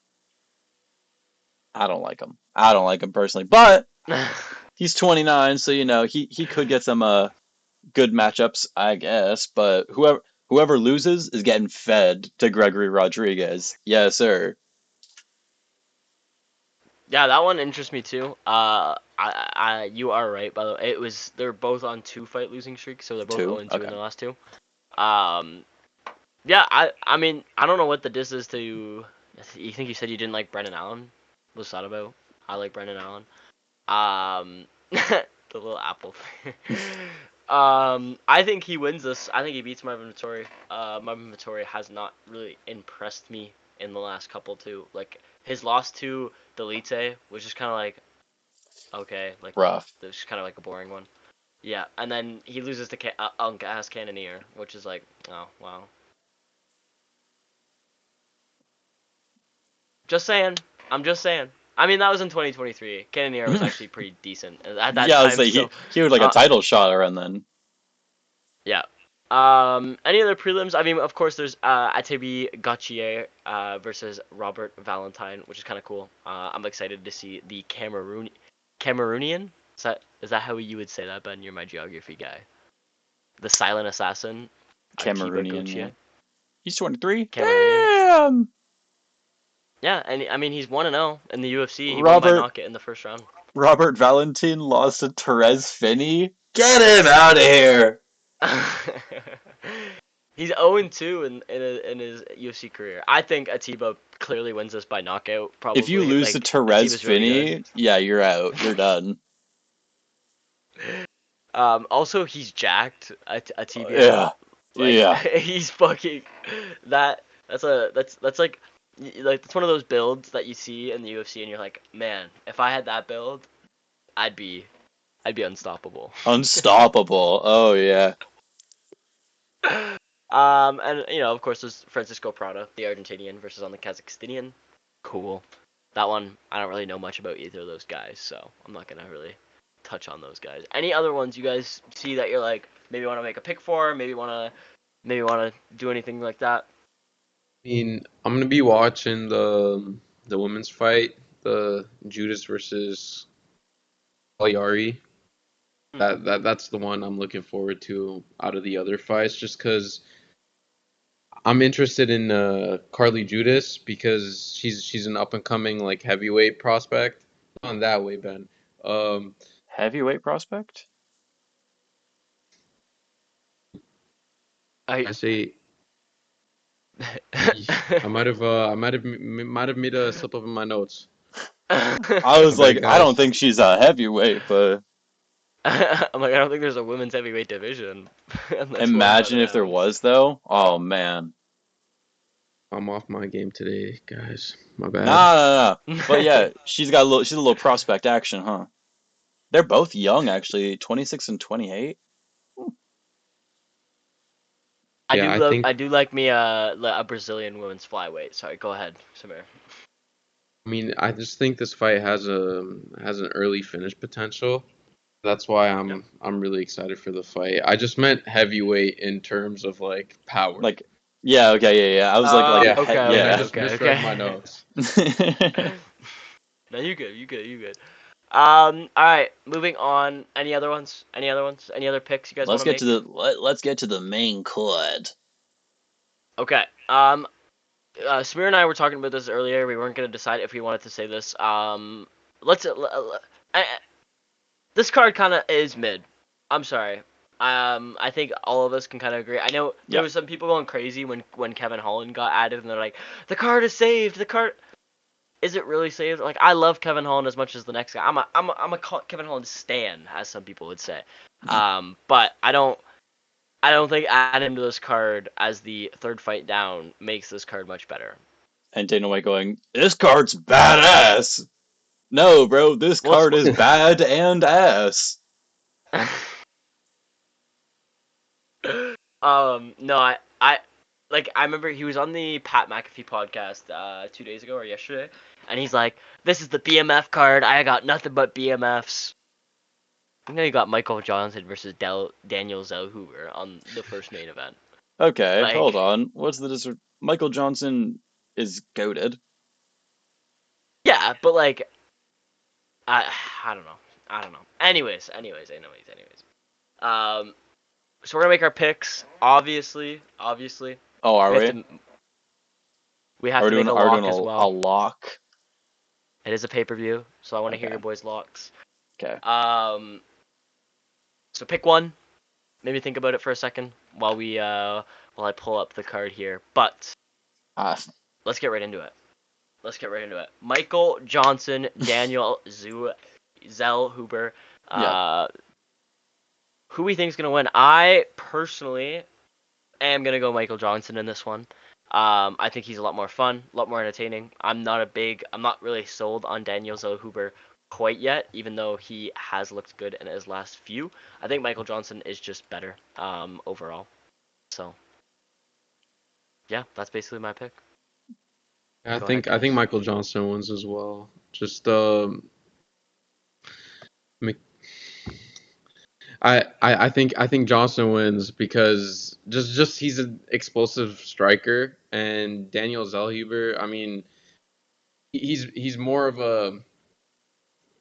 I don't like him. I don't like him personally, but Yep. he's 29, so he could get some good matchups, I guess. But whoever loses is getting fed to Gregory Rodriguez. Yes, sir. Yeah, that one interests me too. You are right. By the way, they're both on 2-fight losing streaks, so they're both 2. 0-2 in Okay. their last two. Um, yeah, I mean, I don't know what the diss is to. You think you said you didn't like Brendan Allen? What's that about? I like Brendan Allen. The little apple. I think he wins this. I think he beats Marvin Vettori. Marvin Vettori has not really impressed me in the last couple too. Like his loss to Delite was just kind of like okay, like Rough. it was just kind of like a boring one. Yeah, and then he loses to Unk Ass Cannoneer, which is like oh wow. Just saying. I'm just saying. I mean, that was in 2023. Cannoneer was actually pretty decent at that Yeah, I was time. say So, he was like a uh, title shot around then. yeah. Any other prelims? I mean, of course, there's Atabi Gauthier versus Robert Valentine, which is kind of cool. I'm excited to see the Cameroonian. Is that how you would say that, Ben? You're my geography guy. The silent assassin, Atiba Cameroonian, yeah. Gauthier. He's 23. Cameroonian. Damn. Yeah, and I mean, he's 1-0 in the UFC. He won by Robert knockout in the first round. Robert Valentin lost to Therese Finney. Get him out of here. He's 0-2 in his UFC career. I think Atiba clearly wins this by knockout. If you Probably lose to like Therese Atiba's really good. Finney, yeah, you're out. You're done. Also, he's jacked. Atiba, Yeah. like Yeah. he's fucking that. That's like that's one of those builds that you see in the UFC and you're like, man, if I had that build, I'd be unstoppable. Unstoppable. Oh yeah. And of course, there's Francisco Prada, the Argentinian, versus on the Kazakhstanian. Cool. That one, I don't really know much about either of those guys, so I'm not gonna really touch on those guys. Any other ones you guys see that you're like maybe want to make a pick for, maybe wanna do anything like that? I mean, I'm gonna be watching the women's fight, the Judas versus Cagliari. Hmm. That's the one I'm looking forward to out of the other fights, just because I'm interested in Carly Judas because she's an up and coming like heavyweight prospect. On that way, Ben. Um, Heavyweight prospect? I I say I might have made a slip up in my notes. I My was bad, like, I don't guys. think she's a heavyweight, but I'm like I don't think there's a women's heavyweight division unless one by imagine the if there house. was though. Oh man. I'm off my game today, guys. My bad. Nah, nah, nah. But yeah, she's a little prospect action, huh? They're both young actually, 26 and 28. Yeah, I I think. do like me a Brazilian women's flyweight. Sorry, go ahead, Samir. I mean, I just think this fight has an early finish potential. That's why Yep. I'm really excited for the fight. I just meant heavyweight in terms of like power. Like yeah, okay, yeah, yeah. I was like Yeah, Okay, yeah. I okay, yeah. just okay, misread my okay. notes. No, you good, you good, you good. All right, moving on. Any other ones? Any other ones? Any other picks you guys want Let's to get to make? let's get to the main chord. Okay. Samir and I were talking about this earlier. We weren't gonna decide if we wanted to say this. Let's. This card kind of is mid. I'm sorry. I think all of us can kind of agree. I know there Yeah. was some people going crazy when Kevin Holland got added, and they're like, the card is saved. The card is it really saved? Like, I love Kevin Holland as much as the next guy. I'm a Kevin Holland stan, as some people would say. But I don't think adding him to this card as the third fight down makes this card much better. And Dana White going, this card's badass. No, bro, this Well, card is bad and ass. no, I remember he was on the Pat McAfee podcast 2 days ago or yesterday, and he's like, "This is the BMF card. I got nothing but BMFs." You know, you got Michael Johnson versus Daniel Zellhuber on the first main event. Okay, hold Like, on. Michael Johnson is goated. yeah, but like, I don't know. I don't know. Anyways. So we're gonna make our picks. Obviously, Oh, are we have we? to we have Are we to make doing a are we lock doing as a well. lock? It is a pay-per-view, so I want to hear Okay. your boys' locks. Okay. So pick one. Maybe think about it for a second while I pull up the card here. But Ah, let's get right into it. Michael Johnson, Daniel Zellhuber. yeah. Who we think is gonna win? I personally am gonna go Michael Johnson in this one. I think he's a lot more fun, a lot more entertaining. I'm not really sold on Daniel Zellhuber quite yet, even though he has looked good in his last few. I think Michael Johnson is just better overall. So yeah, that's basically my pick. I Go ahead, think I think Dennis. Michael Johnson wins as well. Just Mc- I think Johnson wins because just he's an explosive striker, and Daniel Zellhuber, I mean, he's more of a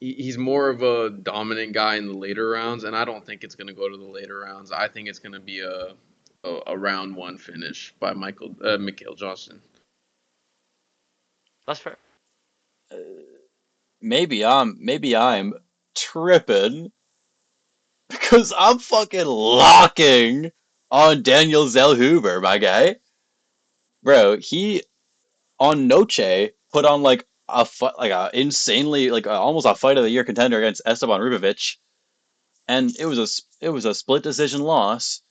he's more of a dominant guy in the later rounds, and I don't think it's gonna go to the later rounds. I think it's gonna be a round one finish by Mikhail Johnson. That's fair. Maybe I'm tripping because I'm fucking locking on Daniel Zellhuber, my guy. Bro, he on Noche put on like a fight, like a insanely almost a fight of the year contender against Esteban Rubovic, and it was a split decision loss.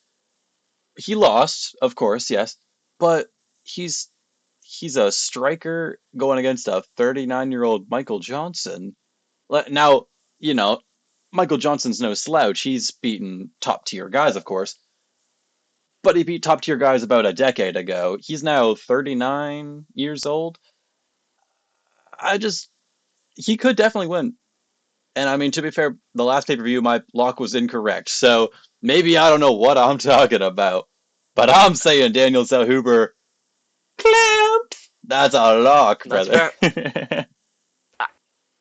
He lost, of course, yes, but he's he's a striker going against a 39-year-old Michael Johnson. Now, you know, Michael Johnson's no slouch. He's beaten top tier guys, of course, but he beat top tier guys about a decade ago. He's now 39 years old. I just he could definitely win. And I mean, to be fair, the last pay per view, my lock was incorrect. So maybe I don't know what I'm talking about. But I'm saying Daniel Zellhuber, clamp. That's a lock, That's brother. fair. I-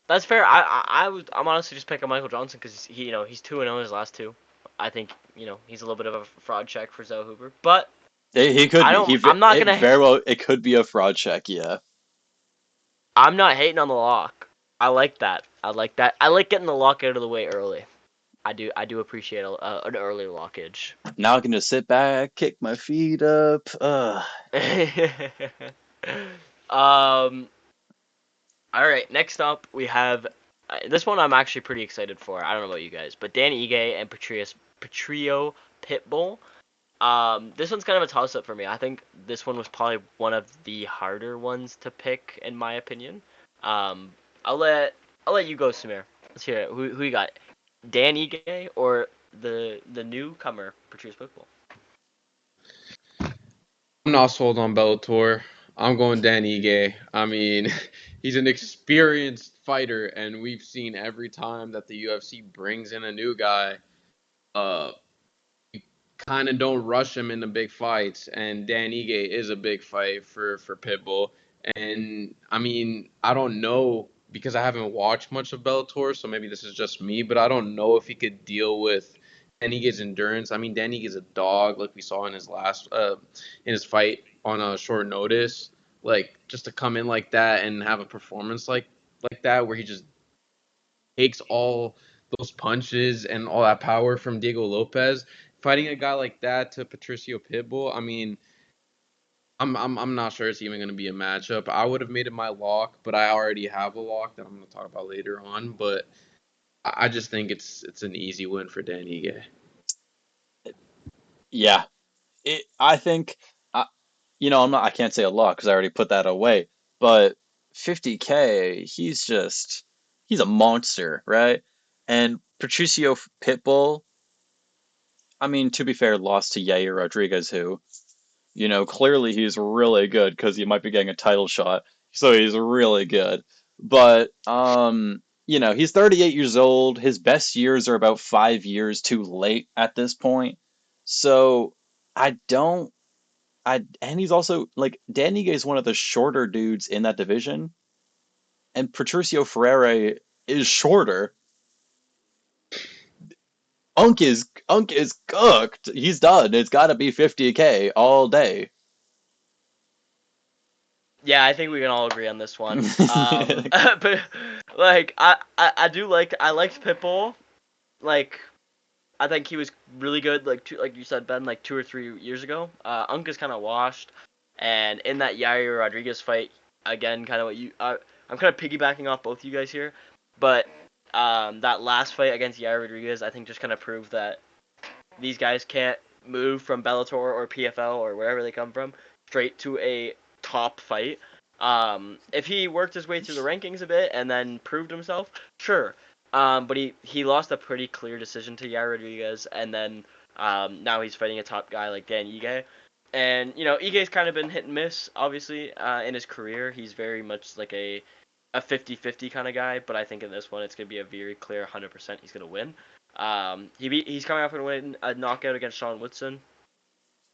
That's fair. I'm honestly just picking Michael Johnson because he's 2-0 in his last two. I think he's a little bit of a fraud check for Zellhuber, but He could I be. don't. I'm not It gonna. very well. It could be a fraud check. Yeah. I'm not hating on the lock. I like that. I like getting the lock out of the way early. I do appreciate an early lockage. Now I can just sit back, kick my feet up. um. All right. Next up, we have this one. I'm actually pretty excited for. I don't know about you guys, but Dan Ige and Patrio Pitbull. This one's kind of a toss up for me. I think this one was probably one of the harder ones to pick, in my opinion. Um, I'll let you go, Samir. Let's hear it. Who you got? Dan Ige or the newcomer Patrice Pitbull? I'm not sold on Bellator. I'm going Dan Ige. I mean, he's an experienced fighter, and we've seen every time that the UFC brings in a new guy, uh, kind of don't rush him into big fights. And Dan Ige is a big fight for Pitbull. And I mean, I don't know because I haven't watched much of Bellator, so maybe this is just me, but I don't know if he could deal with Dan Ige's endurance. I mean, Dan Ige is a dog, like we saw in his in his fight on a short notice. Like just to come in like that and have a performance like that, where he just takes all those punches and all that power from Diego Lopez. Fighting a guy like that to Patricio Pitbull, I mean, I'm not sure it's even going to be a matchup. I would have made it my lock, but I already have a lock that I'm going to talk about later on. But I just think it's an easy win for Dan Ige. Yeah, I think, I can't say a lot because I already put that away. But 50K, he's a monster, right? And Patricio Pitbull, I mean, to be fair, lost to Yair Rodriguez, who, clearly he's really good because he might be getting a title shot. So he's really good. But, he's 38 years old. His best years are about 5 years too late at this point. So I don't, and he's also, like, Dan Ige is one of the shorter dudes in that division, and Patricio Freire is shorter. Unk is cooked. He's done. It's got to be 50K all day. Yeah, I think we can all agree on this one. But like I liked Pitbull. Like I think he was really good. Like you said, Ben, like 2 or 3 years ago. Unk is kind of washed, and in that Yair Rodriguez fight, again, kind of what you. I'm kind of piggybacking off both you guys here, but that last fight against Yair Rodriguez, I think just kind of proved that these guys can't move from Bellator or PFL or wherever they come from straight to a top fight. If he worked his way through the rankings a bit and then proved himself, sure. But he lost a pretty clear decision to Yair Rodriguez, and then now he's fighting a top guy like Dan Ige. And Ige's kind of been hit and miss, obviously, in his career. He's very much like a 50-50 kind of guy, but I think in this one it's going to be a very clear 100% he's going to win. He's coming off and win a knockout against Sean Woodson,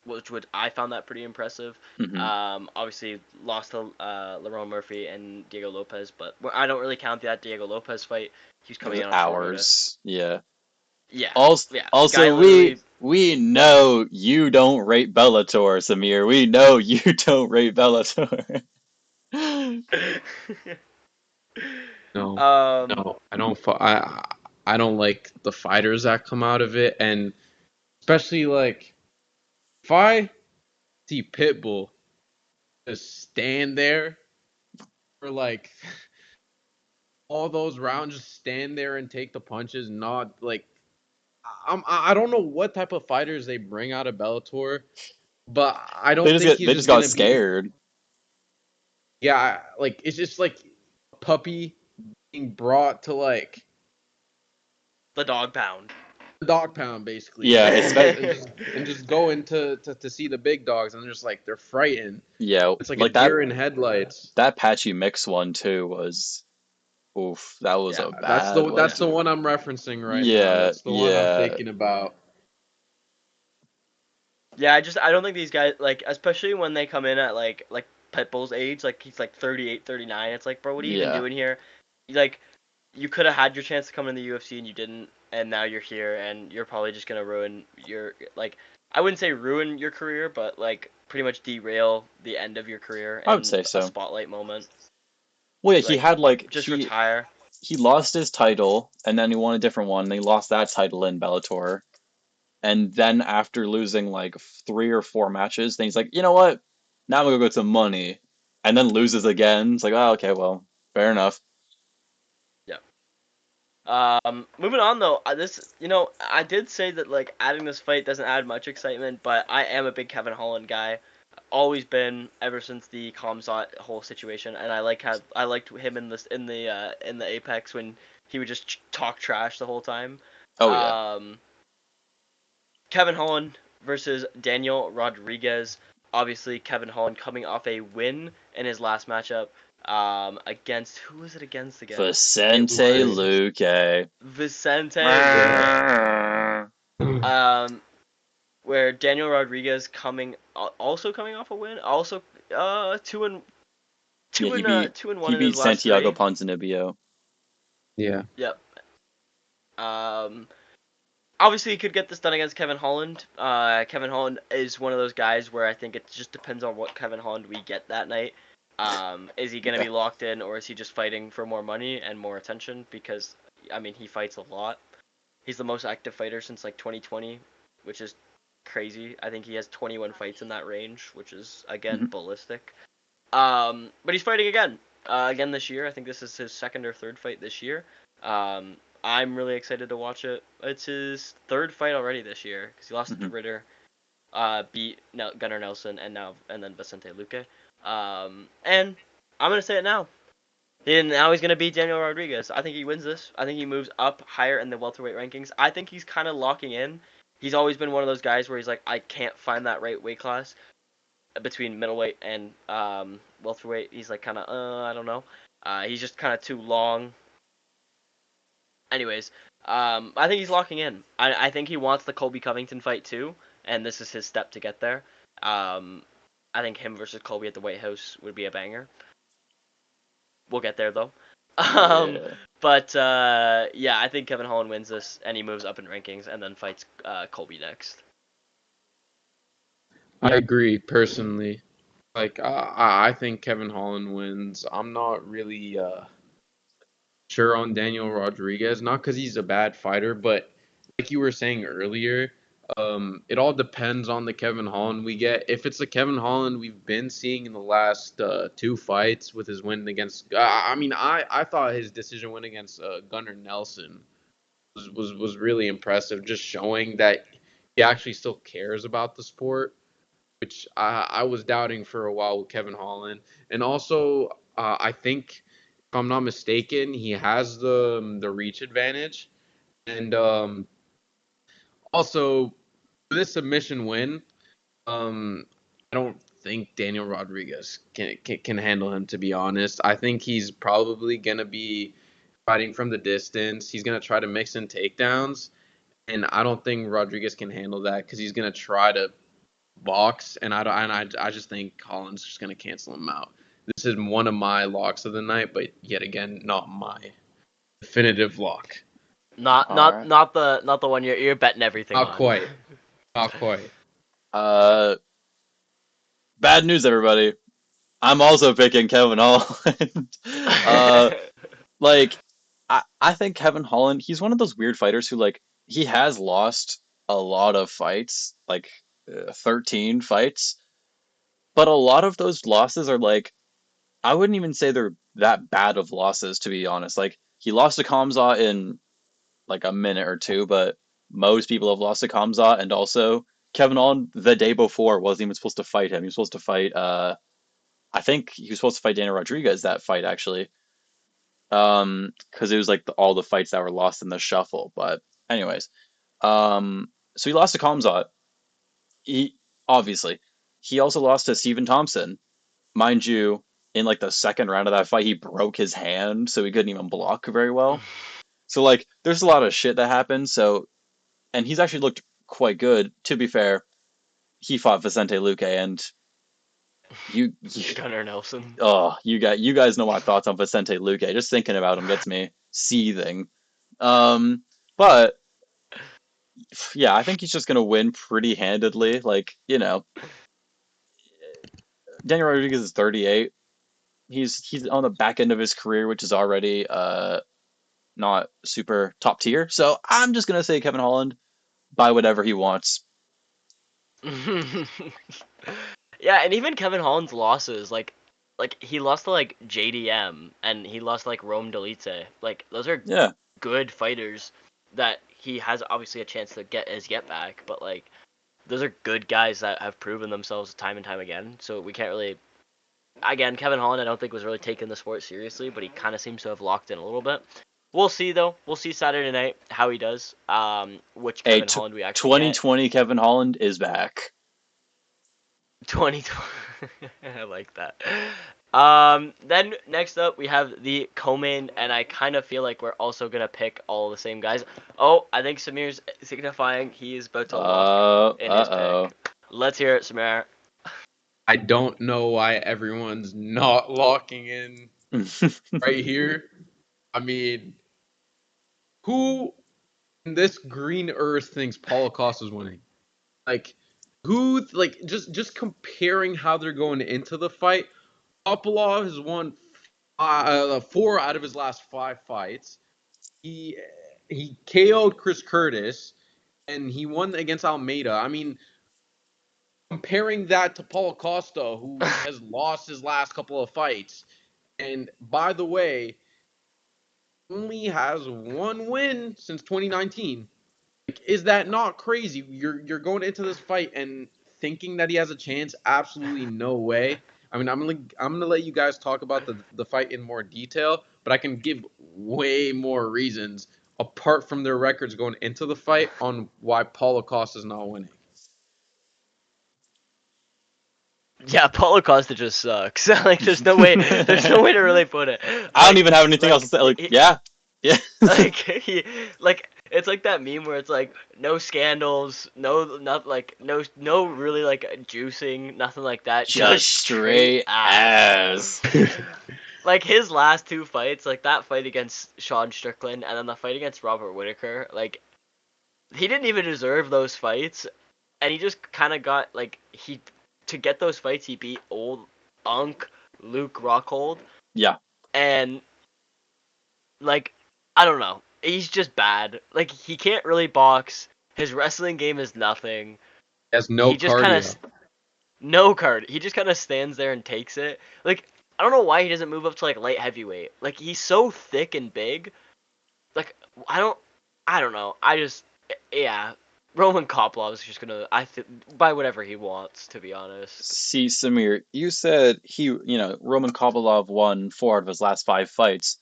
which I found that pretty impressive. Mhm. Obviously lost to Lerone Murphy and Diego Lopez, but I don't really count that Diego Lopez fight. He was It coming was in on short notice. hours. Yeah. Yeah, Also, yeah. Guy also we literally. we know you don't rate Bellator, Samir. We know you don't rate Bellator. No, um, no, I don't like the fighters that come out of it, and especially like if I see Pitbull just stand there for like all those rounds, just stand there and take the punches, not like I don't know what type of fighters they bring out of Bellator, but I They don't just think get he's they just just got gonna be. scared. Yeah, like it's just like a puppy being brought to like the dog pound. the dog pound basically, Yeah, and, it's and just go into to see the big dogs, and they're just like they're frightened. yeah, It's like a like that deer in headlights. that patchy mix one too was oof, that was Yeah, a That's bad the one that's the too. one I'm referencing right now. Yeah, That's the one I'm yeah. thinking about. yeah. I don't think these guys like, especially when they come in at like Pitbull's age, like he's like 38, 39. It's like, bro, what are you even Yeah. doing here? Like, you could have had your chance to come in the UFC and you didn't, and now you're here and you're probably just gonna ruin your like. I wouldn't say ruin your career, but like pretty much derail the end of your career I would in say a so. spotlight moment. Well, yeah, he Like, had like just retire. he lost his title and then he won a different one and he lost that title in Bellator. And then after losing like 3 or 4 matches, then he's like, you know what? Now I'm gonna go get some money. And then loses again. It's like, oh, okay, well, fair enough. Yeah. Moving on though, I did say that like adding this fight doesn't add much excitement, but I am a big Kevin Holland guy. Always been ever since the Comzot whole situation, and I liked him in the Apex when he would just talk trash the whole time. Oh yeah. Um, Kevin Holland versus Daniel Rodriguez. Obviously, Kevin Holland coming off a win in his last matchup against, who was it against again? It Vicente was Luque. Vicente Yeah. Luque. Um, where Daniel Rodriguez also coming off a win, also two and Yeah, two and uh two and he one in beat his last Santiago three. Ponzinibbio. Yeah. Yep. Um, Obviously he could get this done against Kevin Holland. Kevin Holland is one of those guys where I think it just depends on what Kevin Holland we get that night. Is he gonna Yeah. be locked in, or is he just fighting for more money and more attention? Because I mean, he fights a lot. He's the most active fighter since like 2020, which is crazy. I think he has 21 fights in that range, which is again Mhm. ballistic. But he's fighting again this year. I think this is his second or third fight this year. I'm really excited to watch it. It's his third fight already this year because he lost to Mhm. Ritter, beat Gunnar Nelson, and then Vicente Luque. And I'm gonna say it now. And now he's gonna beat Daniel Rodriguez. I think he wins this. I think he moves up higher in the welterweight rankings. I think he's kind of locking in. He's always been one of those guys where he's like, I can't find that right weight class between middleweight and welterweight. He's like kind of, I don't know. He's just kind of too long. Anyways, I think he's locking in. I think he wants the Colby Covington fight too, and this is his step to get there. Um, I think him versus Colby at the White House would be a banger. We'll get there though. Um, Yeah. but yeah, I think Kevin Holland wins this, and he moves up in rankings, and then fights Colby next. I agree personally. Like I think Kevin Holland wins. I'm not really sure on Daniel Rodriguez, not because he's a bad fighter, but like you were saying earlier, it all depends on the Kevin Holland we get. If it's the Kevin Holland we've been seeing in the last two fights with his win against, I mean, I thought his decision win against Gunnar Nelson was really impressive, just showing that he actually still cares about the sport, which I was doubting for a while with Kevin Holland. And also, I think, if I'm not mistaken, he has the reach advantage. And also, this submission win, I don't think Daniel Rodriguez can handle him, to be honest. I think he's probably going to be fighting from the distance. He's going to try to mix in takedowns. And I don't think Rodriguez can handle that because he's going to try to box, and I just think Collins is just gonna cancel him out. This is one of my locks of the night, but yet again, not my definitive lock. Not All not right. not the one you're betting everything Not on. quite. Not quite. Uh, bad news, everybody. I'm also picking Kevin Holland. uh, like, I think Kevin Holland, he's one of those weird fighters who, like, he has lost a lot of fights, like 13 fights, but a lot of those losses are like, I wouldn't even say they're that bad of losses, to be honest. Like, he lost to Kamzat in like a minute or two, but most people have lost to Kamzat, and also Kevin Holland the day before wasn't even supposed to fight him. He was supposed to fight I think he was supposed to fight Daniel Rodriguez that fight actually. Because it was like all the fights that were lost in the shuffle. But anyways, so he lost to Kamzat. He obviously he also lost to Stephen Thompson, mind you. In like the second round of that fight, he broke his hand, so he couldn't even block very well. So like, there's a lot of shit that happened. So, and he's actually looked quite good. To be fair, he fought Vicente Luque, and you Gunnar Nelson. oh, you guys know my thoughts on Vicente Luque. Just thinking about him gets me seething. Um, but yeah, I think he's just gonna win pretty handedly. Like, Daniel Rodriguez is 38. He's on the back end of his career, which is already not super top tier. So I'm just gonna say Kevin Holland buy whatever he wants. Yeah, and even Kevin Holland's losses, like he lost to like JDM and he lost to, like Rome Delite. Like those are Yeah. good fighters that he has obviously a chance to get his get back, but like those are good guys that have proven themselves time and time again. So we can't really again, Kevin Holland I don't think was really taking the sport seriously, but he kind of seems to have locked in a little bit. We'll see though. We'll see Saturday night how he does. Which A Kevin Holland we actually get. 2020 Kevin Holland is back. 2020. I like that. Then next up we have the co-main, and I kind of feel like we're also gonna pick all the same guys. Oh, I think Samir's signifying he is about to lock in his Uh-oh. pick. Let's hear it, Samir. I don't know why everyone's not locking in right here. I mean, who in this green earth thinks Paulo Costa's winning? Like, who? Like, just comparing how they're going into the fight. Topalov has won 4 out of his last 5 fights. he KO'd Chris Curtis, and he won against Almeida. I mean, comparing that to Paulo Costa, who has lost his last couple of fights, and by the way, only has one win since 2019. Like, is that not crazy? You're going into this fight and thinking that he has a chance? Absolutely no way. I mean, I'm gonna let you guys talk about the fight in more detail, but I can give way more reasons apart from their records going into the fight on why Paulo Costa is not winning. Yeah, Paulo Costa just sucks. Like, there's no way to really put it. I don't Like, even have anything else to say. Like, yeah, yeah. like it's like that meme where it's like no scandals, no really like juicing, nothing like that, Just straight ass. Like his last two fights, like that fight against Sean Strickland and then the fight against Robert Whittaker, like he didn't even deserve those fights, and he just kind of got like he to get those fights he beat old Unk Luke Rockhold, Yeah. and like I don't know, he's just bad. Like he can't really box. His wrestling game is nothing. He has no He just kind cardio. of no card. He just kind of stands there and takes it. Like I don't know why he doesn't move up to like light heavyweight. Like he's so thick and big. Like I don't I don't know. I just yeah. Roman Kopylov is just gonna buy whatever he wants, to be honest. See, Samir, you said Roman Kopylov won 4 out of his last 5 fights.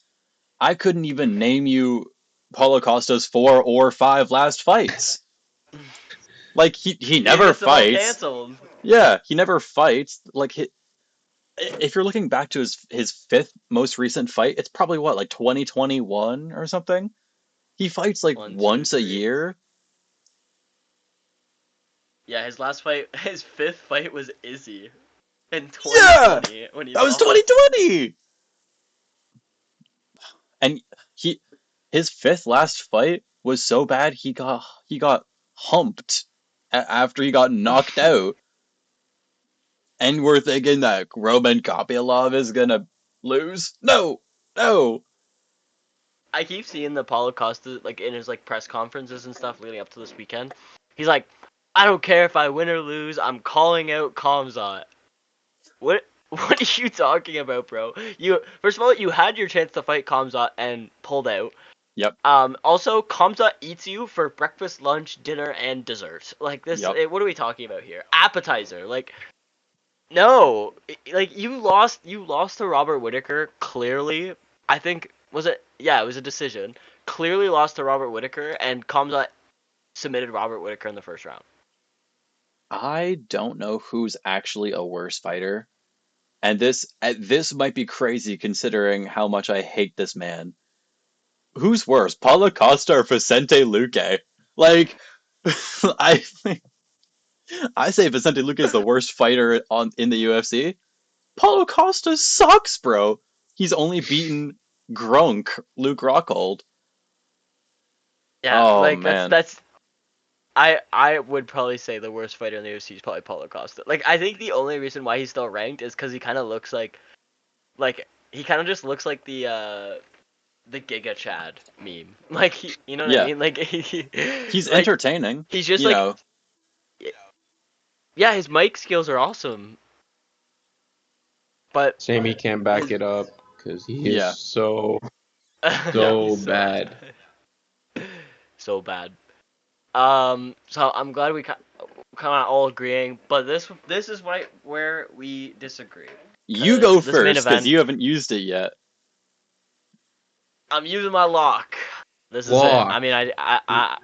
I couldn't even name you Paulo Costa's 4 or 5 last fights. Like he never gets them all fights. canceled. Yeah, he never fights. Like if you're looking back to his 5th most recent fight, it's probably what, like 2021 or something. He fights like One, two, once a three. year. Yeah, his last fight, his 5th fight was Izzy in Yeah, 2020 when he that was lost. 2020. And his 5th last fight was so bad he got humped after he got knocked out. And we're thinking that Roman Kopylov is gonna lose. No, no. I keep seeing the Paulo Costa like in his like press conferences and stuff leading up to this weekend. He's like, I don't care if I win or lose. I'm calling out Kamzat. What? What are you talking about, bro? You first of all, you had your chance to fight Kamzat and pulled out. Yep, Also, Kamzat eats you for breakfast, lunch, dinner, and dessert. Like this, yep. what are we talking about here? Appetizer. Like, no, like you lost to Robert Whittaker clearly. I think was it? Yeah, it was a decision. Clearly lost to Robert Whittaker, and Kamzat submitted Robert Whittaker in the first round. I don't know who's actually a worse fighter. And this might be crazy considering how much I hate this man. Who's worse, Paulo Costa or Vicente Luque? Like, I I say Vicente Luque is the worst fighter in the UFC. Paulo Costa sucks, bro. He's only beaten Grunk, Luke Rockhold. Yeah, Oh like man. that's I would probably say the worst fighter in the UFC is probably Paulo Costa. Like I think the only reason why he's still ranked is because he kind of looks like he kind of just looks like the Giga Chad meme. Like you know what I Yeah, mean? Like he's like entertaining. he's just You like know, yeah, his mic skills are awesome, but Sammy can't back his it up because he is yeah. so he's so bad. so bad. So I'm glad we kind of all agreeing, but this is where we disagree. You Cause go this main first because event, you haven't used it yet. I'm using my lock. This is it. I Lock. mean,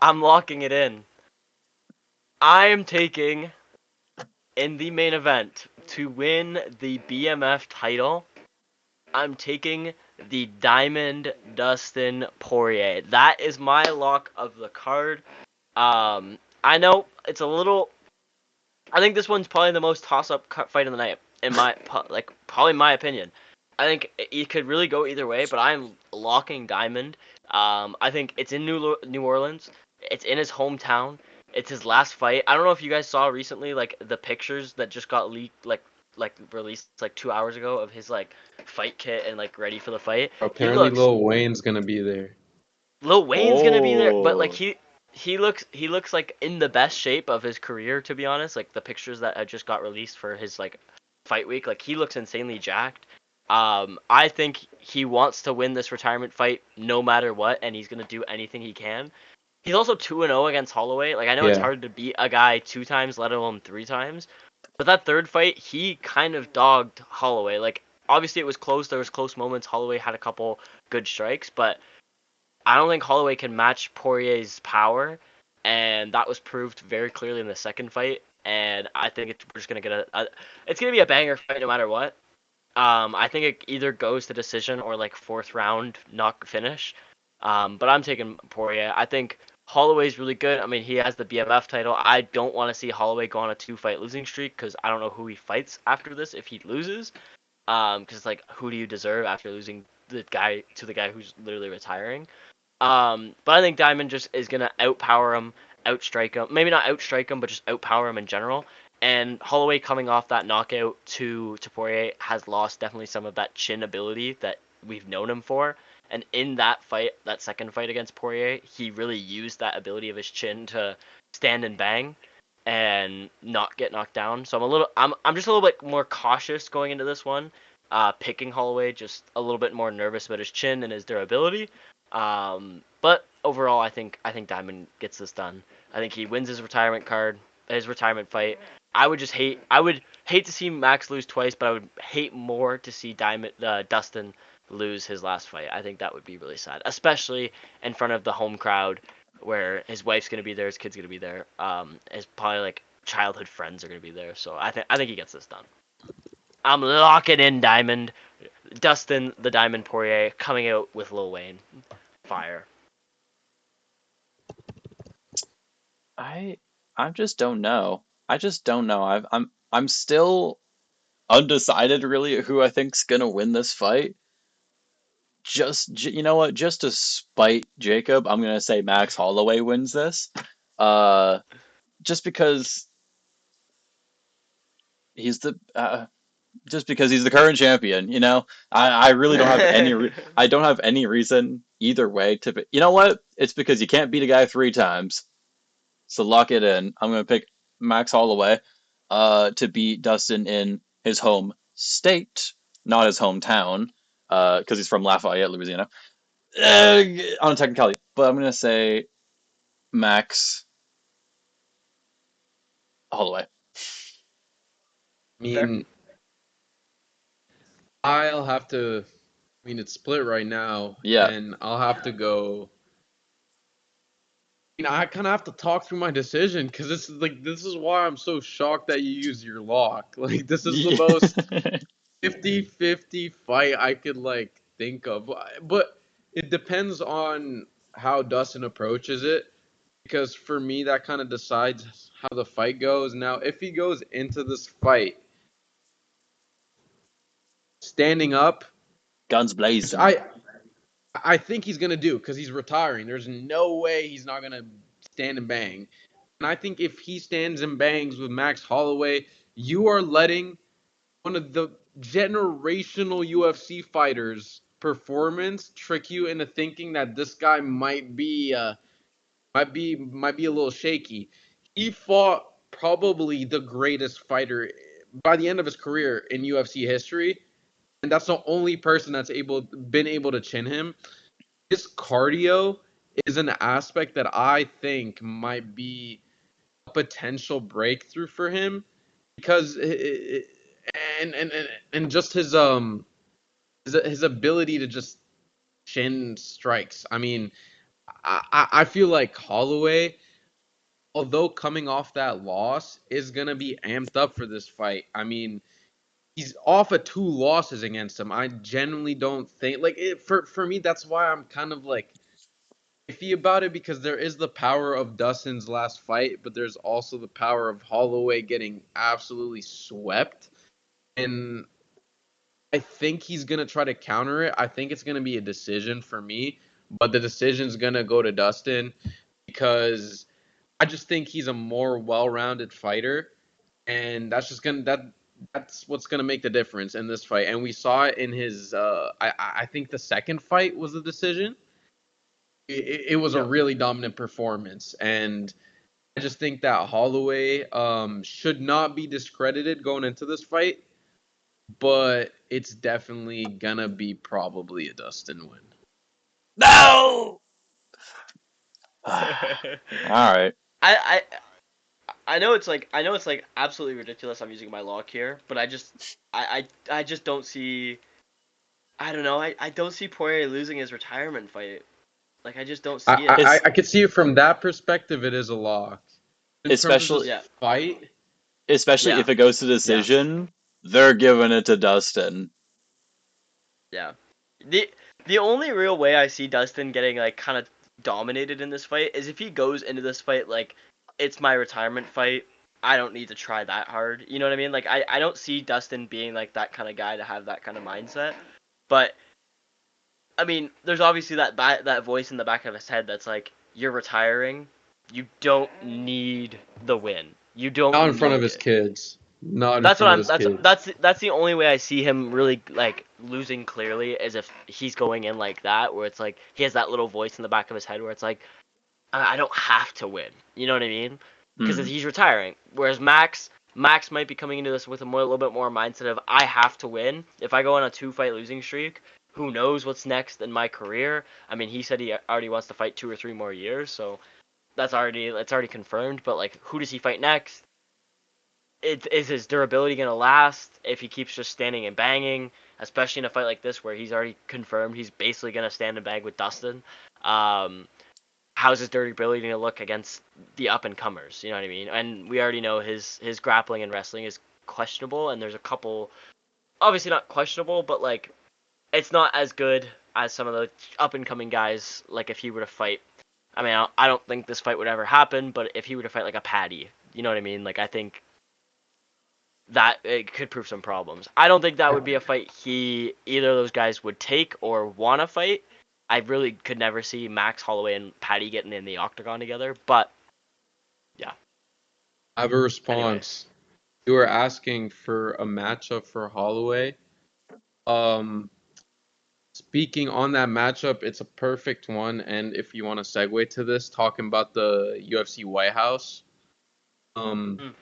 I'm locking it in. I am taking in the main event to win the BMF title. I'm taking the Diamond Dustin Poirier. That is my lock of the card. I know it's a little. I think this one's probably the most toss-up fight of the night, in my probably my opinion. I think it could really go either way, but I'm locking Diamond. I think it's in New Orleans. It's in his hometown. It's his last fight. I don't know if you guys saw recently, like the pictures that just got leaked, like released like 2 hours ago of his like fight kit and like ready for the fight. He Apparently, looks Lil Wayne's gonna be there. Lil Wayne's gonna be there, but like Oh, he looks like in the best shape of his career, to be honest. Like the pictures that just got released for his like fight week, like he looks insanely jacked. I think he wants to win this retirement fight no matter what, and he's gonna do anything he can. He's also 2-0 against Holloway. Like I know it's Yeah. hard to beat a guy 2 times, let alone 3 times. But that third fight, he kind of dogged Holloway. Like obviously it was close. There was close moments. Holloway had a couple good strikes, but I don't think Holloway can match Poirier's power, and that was proved very clearly in the second fight. And I think we're just gonna get it's gonna be a banger fight no matter what. I think it either goes to decision or like fourth round knock finish. But I'm taking Poirier. I think Holloway's really good. I mean, he has the BMF title. I don't want to see Holloway go on a 2-fight losing streak because I don't know who he fights after this if he loses. Because it's like, who do you deserve after losing the guy who's literally retiring? But I think Diamond just is gonna outpower him, outstrike him. Maybe not outstrike him, but just outpower him in general. And Holloway coming off that knockout to Poirier has lost definitely some of that chin ability that we've known him for. And in that fight, that second fight against Poirier, he really used that ability of his chin to stand and bang and not get knocked down. So I'm just a little bit more cautious going into this one. Picking Holloway, just a little bit more nervous about his chin and his durability. But overall, I think Diamond gets this done. I think he wins his retirement fight. I would hate to see Max lose twice, but I would hate more to see Dustin lose his last fight. I think that would be really sad, especially in front of the home crowd, where his wife's gonna be there, his kid's gonna be there, his probably like childhood friends are gonna be there. So I think he gets this done. I'm locking in Diamond. Dustin the Diamond Poirier coming out with Lil Wayne. Fire. I I just don't know. I just don't know. I'm still undecided really who I think's gonna win this fight. You know what? Just to spite Jacob, I'm gonna say Max Holloway wins this. Uh, just because he's the just because he's the current champion. I really don't have I don't have any reason either way to. You know what? It's because you can't beat a guy 3 times. So lock it in. I'm gonna pick Max Holloway, to beat Dustin in his home state, not his hometown, because he's from Lafayette, Louisiana. On a technicality, but I'm gonna say Max Holloway. I Fair. mean, I'll have to. I mean, it's split right now, Yeah, and I'll have to go. I kind of have to talk through my decision because this is why I'm so shocked that you use your lock. Like this is the yeah. most 50-50 fight I could like think of. But it depends on how Dustin approaches it because for me that kind of decides how the fight goes. Now, if he goes into this fight standing up, Guns which blazing. I think he's gonna do because he's retiring. There's no way he's not gonna stand and bang. And I think if he stands and bangs with Max Holloway, you are letting one of the generational UFC fighters performance trick you into thinking that this guy might be a little shaky. He fought probably the greatest fighter by the end of his career in UFC history, and that's the only person that's been able to chin him. His cardio is an aspect that I think might be a potential breakthrough for him because and just his ability to just chin strikes. I mean, I feel like Holloway, although coming off that loss, is gonna be amped up for this fight. I mean, he's off of 2 losses against him. I genuinely don't think for me. That's why I'm kind of like iffy about it because there is the power of Dustin's last fight, but there's also the power of Holloway getting absolutely swept. And I think he's gonna try to counter it. I think it's gonna be a decision for me, but the decision's gonna go to Dustin because I just think he's a more well-rounded fighter, and that's what's gonna make the difference in this fight. And we saw it in his I think the second fight was the decision. it was a Yeah. really dominant performance, and I just think that Holloway should not be discredited going into this fight, but it's definitely gonna be probably a Dustin win. No. All I right. I I know it's like absolutely ridiculous. I'm using my lock here, but I just don't see. I don't know. I don't see Poirier losing his retirement fight. Like I just don't I, see it. I It's I could see it from that perspective. It is a lock. In terms of especially this Yeah. fight, especially Yeah. if it goes to Yeah. decision, they're giving it to Dustin. Yeah. The the only real way I see Dustin getting like kind of dominated in this fight is if he goes into this fight like it's my retirement fight. I don't need to try that hard. You know what I mean? Like I don't see Dustin being like that kind of guy to have that kind of mindset. But I mean, there's obviously that voice in the back of his head that's like, you're retiring. You don't need the win. You not in don't front of need his it. kids. Not in That's what front of I'm. his kids. That's the only way I see him really like losing clearly is if he's going in like that, where it's like he has that little voice in the back of his head where it's like, I don't have to win. You know what I mean? Because Hmm. he's retiring. Whereas Max might be coming into this with little bit more mindset of I have to win. If I go on a 2-fight losing streak, who knows what's next in my career? I mean, he said he already wants to fight 2 or 3 more years, so it's already confirmed. But like, who does he fight next? Is his durability gonna last if he keeps just standing and banging? Especially in a fight like this where he's already confirmed he's basically gonna stand and bang with Dustin. Um, how's his durability going to look against the up and comers? You know what I mean? And we already know his grappling and wrestling is questionable, and there's a couple, obviously not questionable, but like it's not as good as some of the up and coming guys. Like if he were to fight, I mean, I don't think this fight would ever happen, but if he were to fight like a Paddy, you know what I mean? Like I think that it could prove some problems. I don't think that would be a fight either of those guys would take or want to fight. I really could never see Max Holloway and Paddy getting in the octagon together, but yeah. I have a Anyways, response. You were asking for a matchup for Holloway. Um, Speaking on that matchup, it's a perfect one. And if you want to segue to this, talking about the UFC White House, um, mm,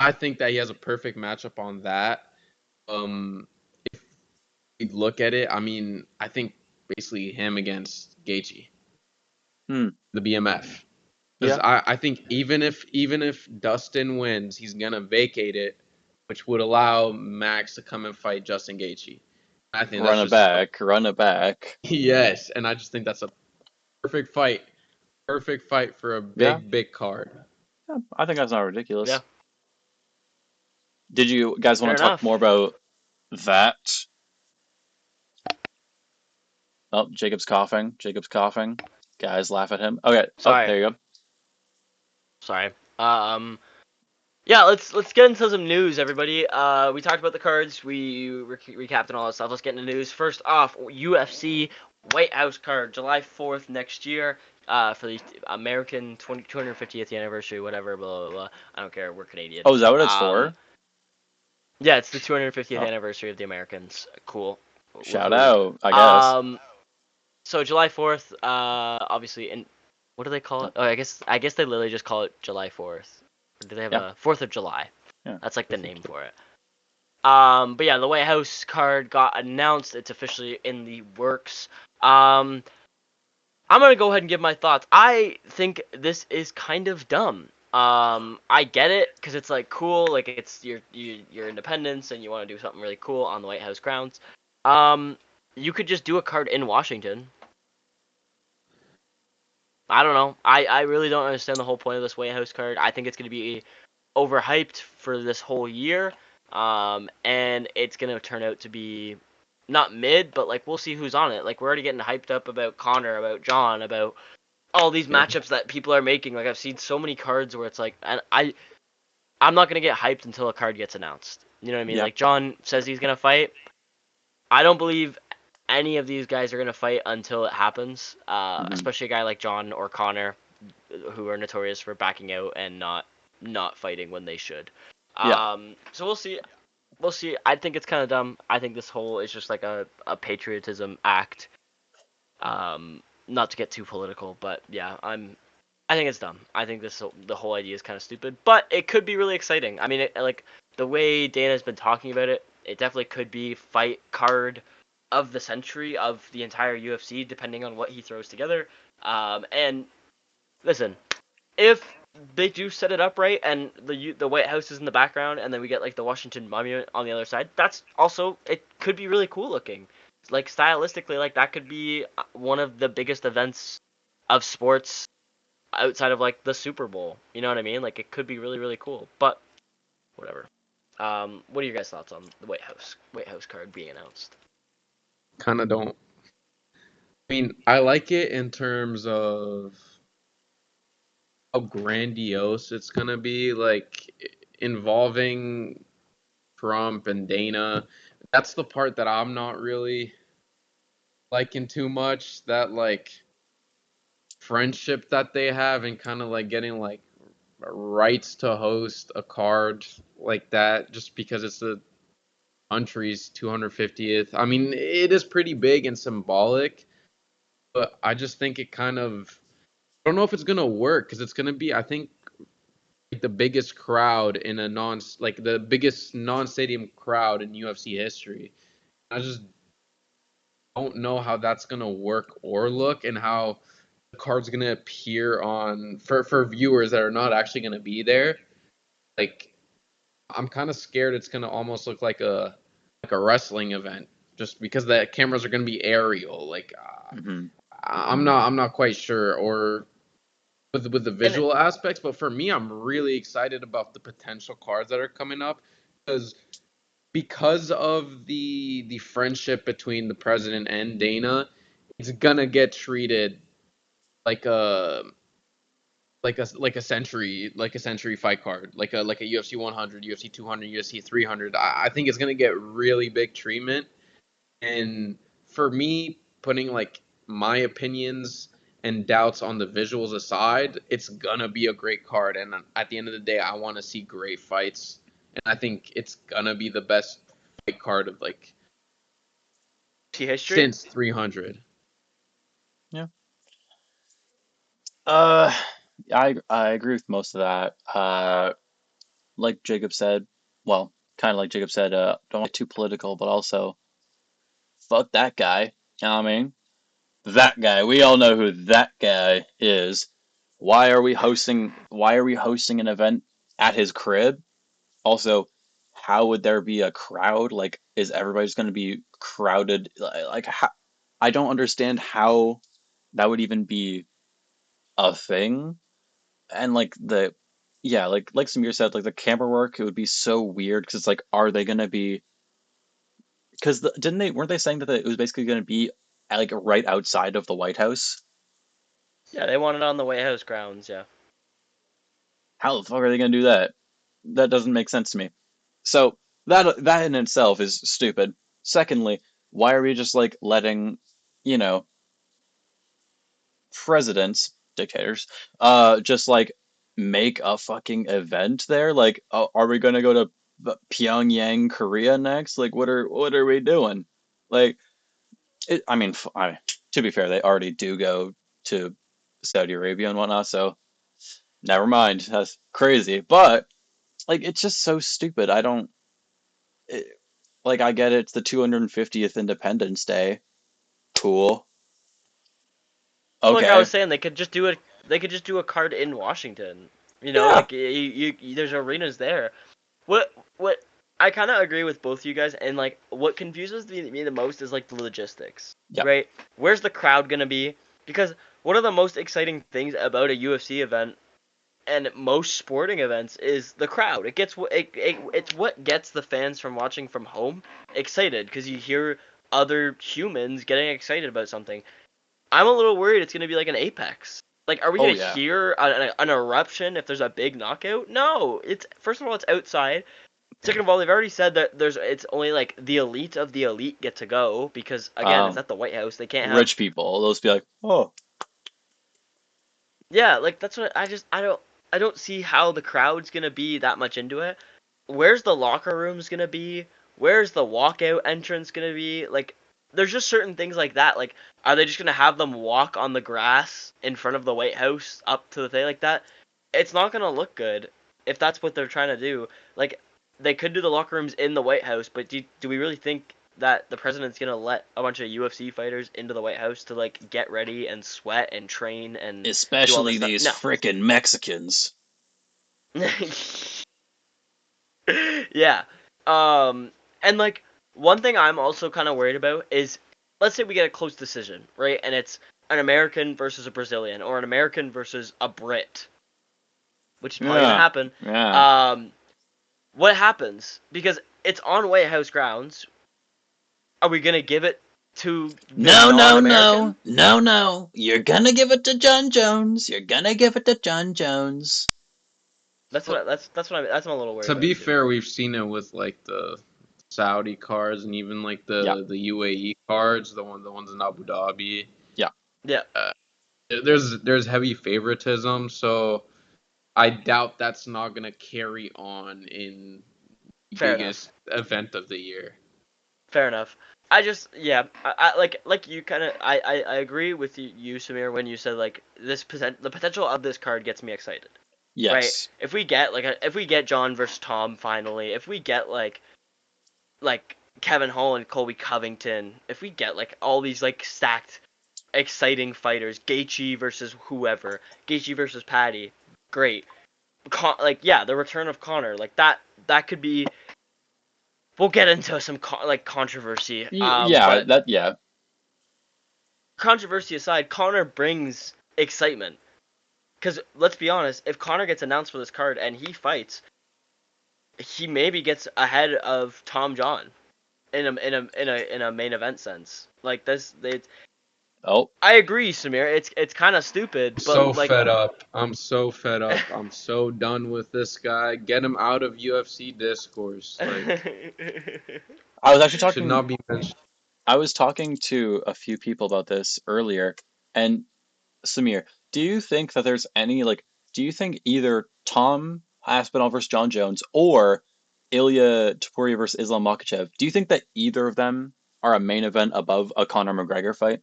I think that he has a perfect matchup on that. Um, if we look at it, I mean, I think basically him against Gaethje, Hmm. the BMF. Because Yeah. I think even if Dustin wins, he's gonna vacate it, which would allow Max to come and fight Justin Gaethje. I think that's Run it just back. Run it back. yes, and I just think that's a perfect fight, perfect fight for a Yeah. big card. Yeah, I think that's not yeah, ridiculous. Did you guys fair want to talk more enough. about that? Oh, Jacob's coughing. Jacob's coughing. Guys laugh at him. Okay. Oh, Sorry, there you go. sorry. Um, yeah, let's get into some news, everybody. We talked about the cards, we recapped and all that stuff. Let's get into news. First off, UFC White House card, July 4th next year. For the American 250th anniversary, whatever, blah blah blah. I don't care. We're Canadian. Oh, is that what it's Um, for? yeah, it's the 250th Oh, anniversary of the Americans. Cool. shout Woohoo. out, I guess. Um, so July 4th, obviously, and what do they call Oh, it? Oh, I guess they literally just call it July 4th. Or do they have yeah, a 4th of July? yeah. That's like the name Perfect. for it. But yeah, the White House card got announced. It's officially in the works. Um, I'm gonna go ahead and give my thoughts. I think this is kind of dumb. I get it because it's like cool, like it's your independence and you want to do something really cool on the White House grounds. Um, you could just do a card in Washington. I don't know. I really don't understand the whole point of this White House card. I think it's gonna be overhyped for this whole year. And it's gonna turn out to be not mid, but like we'll see who's on it. Like we're already getting hyped up about Conor, about John, about all these Yeah. matchups that people are making. Like I've seen so many cards where it's like, and I'm not gonna get hyped until a card gets announced. You know what I mean? Yeah. Like John says he's gonna fight. I don't believe any of these guys are gonna fight until it happens. Hmm. Especially a guy like John or Conor, who are notorious for backing out and not fighting when they should. Yeah. So we'll see. We'll see. I think it's kind of dumb. I think this whole is just like a patriotism act. Um, not to get too political, but yeah, I think it's dumb. I think the whole idea is kind of stupid, but it could be really exciting. I mean, like the way Dana's been talking about it, it definitely could be fight card of the century of the entire UFC, depending on what he throws together. And listen, if they do set it up right and the White House is in the background and then we get like the Washington Monument on the other side, that's also it could be really cool looking. Like stylistically, like that could be one of the biggest events of sports outside of like the Super Bowl. You know what I mean? Like it could be really really cool. But whatever. What are your guys' thoughts on the White House card being announced? Kind of don't. I mean, I like it in terms of how grandiose it's gonna be, like involving Trump and Dana. That's the part that I'm not really liking too much. That like friendship that they have and kind of like getting like rights to host a card like that just because it's the country's 250th. I mean, it is pretty big and symbolic, but I just think it kind of I don't know if it's gonna work because it's gonna be I think like the biggest crowd in a non like the biggest non-stadium crowd in UFC history. I just don't know how that's gonna work or look and how the card's gonna appear on for viewers that are not actually gonna be there. Like I'm kind of scared it's gonna almost look like a wrestling event just because the cameras are gonna be aerial. Like Hmm. I'm not quite sure or with the And visual aspects, but for me, I'm really excited about the potential cards that are coming up because of the friendship between the president and Dana, it's gonna get treated like a like a century fight card, like a UFC 100, UFC 200, UFC 300. I think it's gonna get really big treatment. And for me, putting like my opinions and doubts on the visuals aside, it's gonna be a great card. And at the end of the day, I want to see great fights, and I think it's gonna be the best fight card of like see history. since 300. Yeah. Uh, I agree with most of that. Like Jacob said, well, kind of like Jacob said, don't get too political, but also fuck that guy. You know what I mean? That guy. We all know who that guy is. Why are we hosting an event at his crib? Also, how would there be a crowd? Like, is everybody's going to be crowded? Like, how, I don't understand how that would even be a thing. And like yeah, like Samir said, like the camera work, it would be so weird because it's like, are they going to be? Because didn't they weren't they saying that it was basically going to be like right outside of the White House? Yeah, they want it on the White House grounds. Yeah. How the fuck are they going to do that? That doesn't make sense to me. So that in itself is stupid. Secondly, why are we just like letting, you know, presidents, dictators, just like make a fucking event there? Like, are we gonna go to Pyongyang, Korea next? Like, what are we doing? Like, I mean, to be fair, they already do go to Saudi Arabia and whatnot, so never mind. That's crazy, but like, it's just so stupid. I don't. It, like, I get it, it's the 250th Independence Day. Cool. Like I was Okay. saying, they could just do it. They could just do a card in Washington. You know, Yeah. like there's arenas there. What I kind of agree with both you guys, and like what confuses me the most is like the logistics, Yeah. right? Where's the crowd gonna be? Because one of the most exciting things about a UFC event and most sporting events is the crowd. It's what gets the fans from watching from home excited because you hear other humans getting excited about something. I'm a little worried it's gonna be like an Apex. Like, are we Oh gonna yeah. hear an eruption if there's a big knockout? No. It's first of all, it's outside. Second of all, they've already said that it's only like the elite of the elite get to go because again, it's Um, at the White House. They can't have. Rich people, those be like, oh, Yeah, like that's what I don't see how the crowd's gonna be that much into it. Where's the locker rooms gonna be? Where's the walkout entrance gonna be? Like there's just certain things like that. Like, are they just gonna have them walk on the grass in front of the White House up to the thing like that? It's not gonna look good if that's what they're trying to do. Like, they could do the locker rooms in the White House, but do we really think that the president's gonna let a bunch of UFC fighters into the White House to like get ready and sweat and train and do all this Especially stuff? these No. frickin' Mexicans. Yeah. And like one thing I'm also kind of worried about is, let's say we get a close decision, right? And it's an American versus a Brazilian, or an American versus a Brit, which is probably gonna Yeah, happen. yeah. Um, what happens? Because it's on White House grounds. Are we gonna give it to the No, no, no, non-American? no, no. You're gonna give it to John Jones. You're gonna give it to John Jones. That's what I'm a little worried To about be too. fair, we've seen it with like the Saudi cards and even like Yeah, the UAE cards, the ones in Abu Dhabi. yeah. Yeah, Uh, there's heavy favoritism, so I doubt that's not gonna carry on in the fair enough. biggest event of the year. Fair enough. I just yeah, I like you kind of I agree with you Samir when you said like the potential of this card gets me excited. Right? Yes. If we get if we get John versus Tom finally, if we get like Kevin Hall and Colby Covington, if we get like all these like stacked exciting fighters, Gaethje versus whoever, Gaethje versus Patty, great. Like yeah, the return of Conor, like that could be. We'll get into some like controversy. Yeah, But that, yeah. controversy aside, Conor brings excitement. Because let's be honest, if Conor gets announced for this card and he fights, he maybe gets ahead of Tom John in a main event sense. Like this, Oh, I agree, Samir. It's kind of stupid, So but like, fed up. I'm so fed up. I'm so done with this guy. Get him out of UFC discourse. Like, I was actually should talking. not be mentioned. I was talking to a few people about this earlier, and Samir, do you think that there's any like? Do you think either Tom Aspinall versus John Jones or Ilya Topuria versus Islam Makhachev? Do you think that either of them are a main event above a Conor McGregor fight?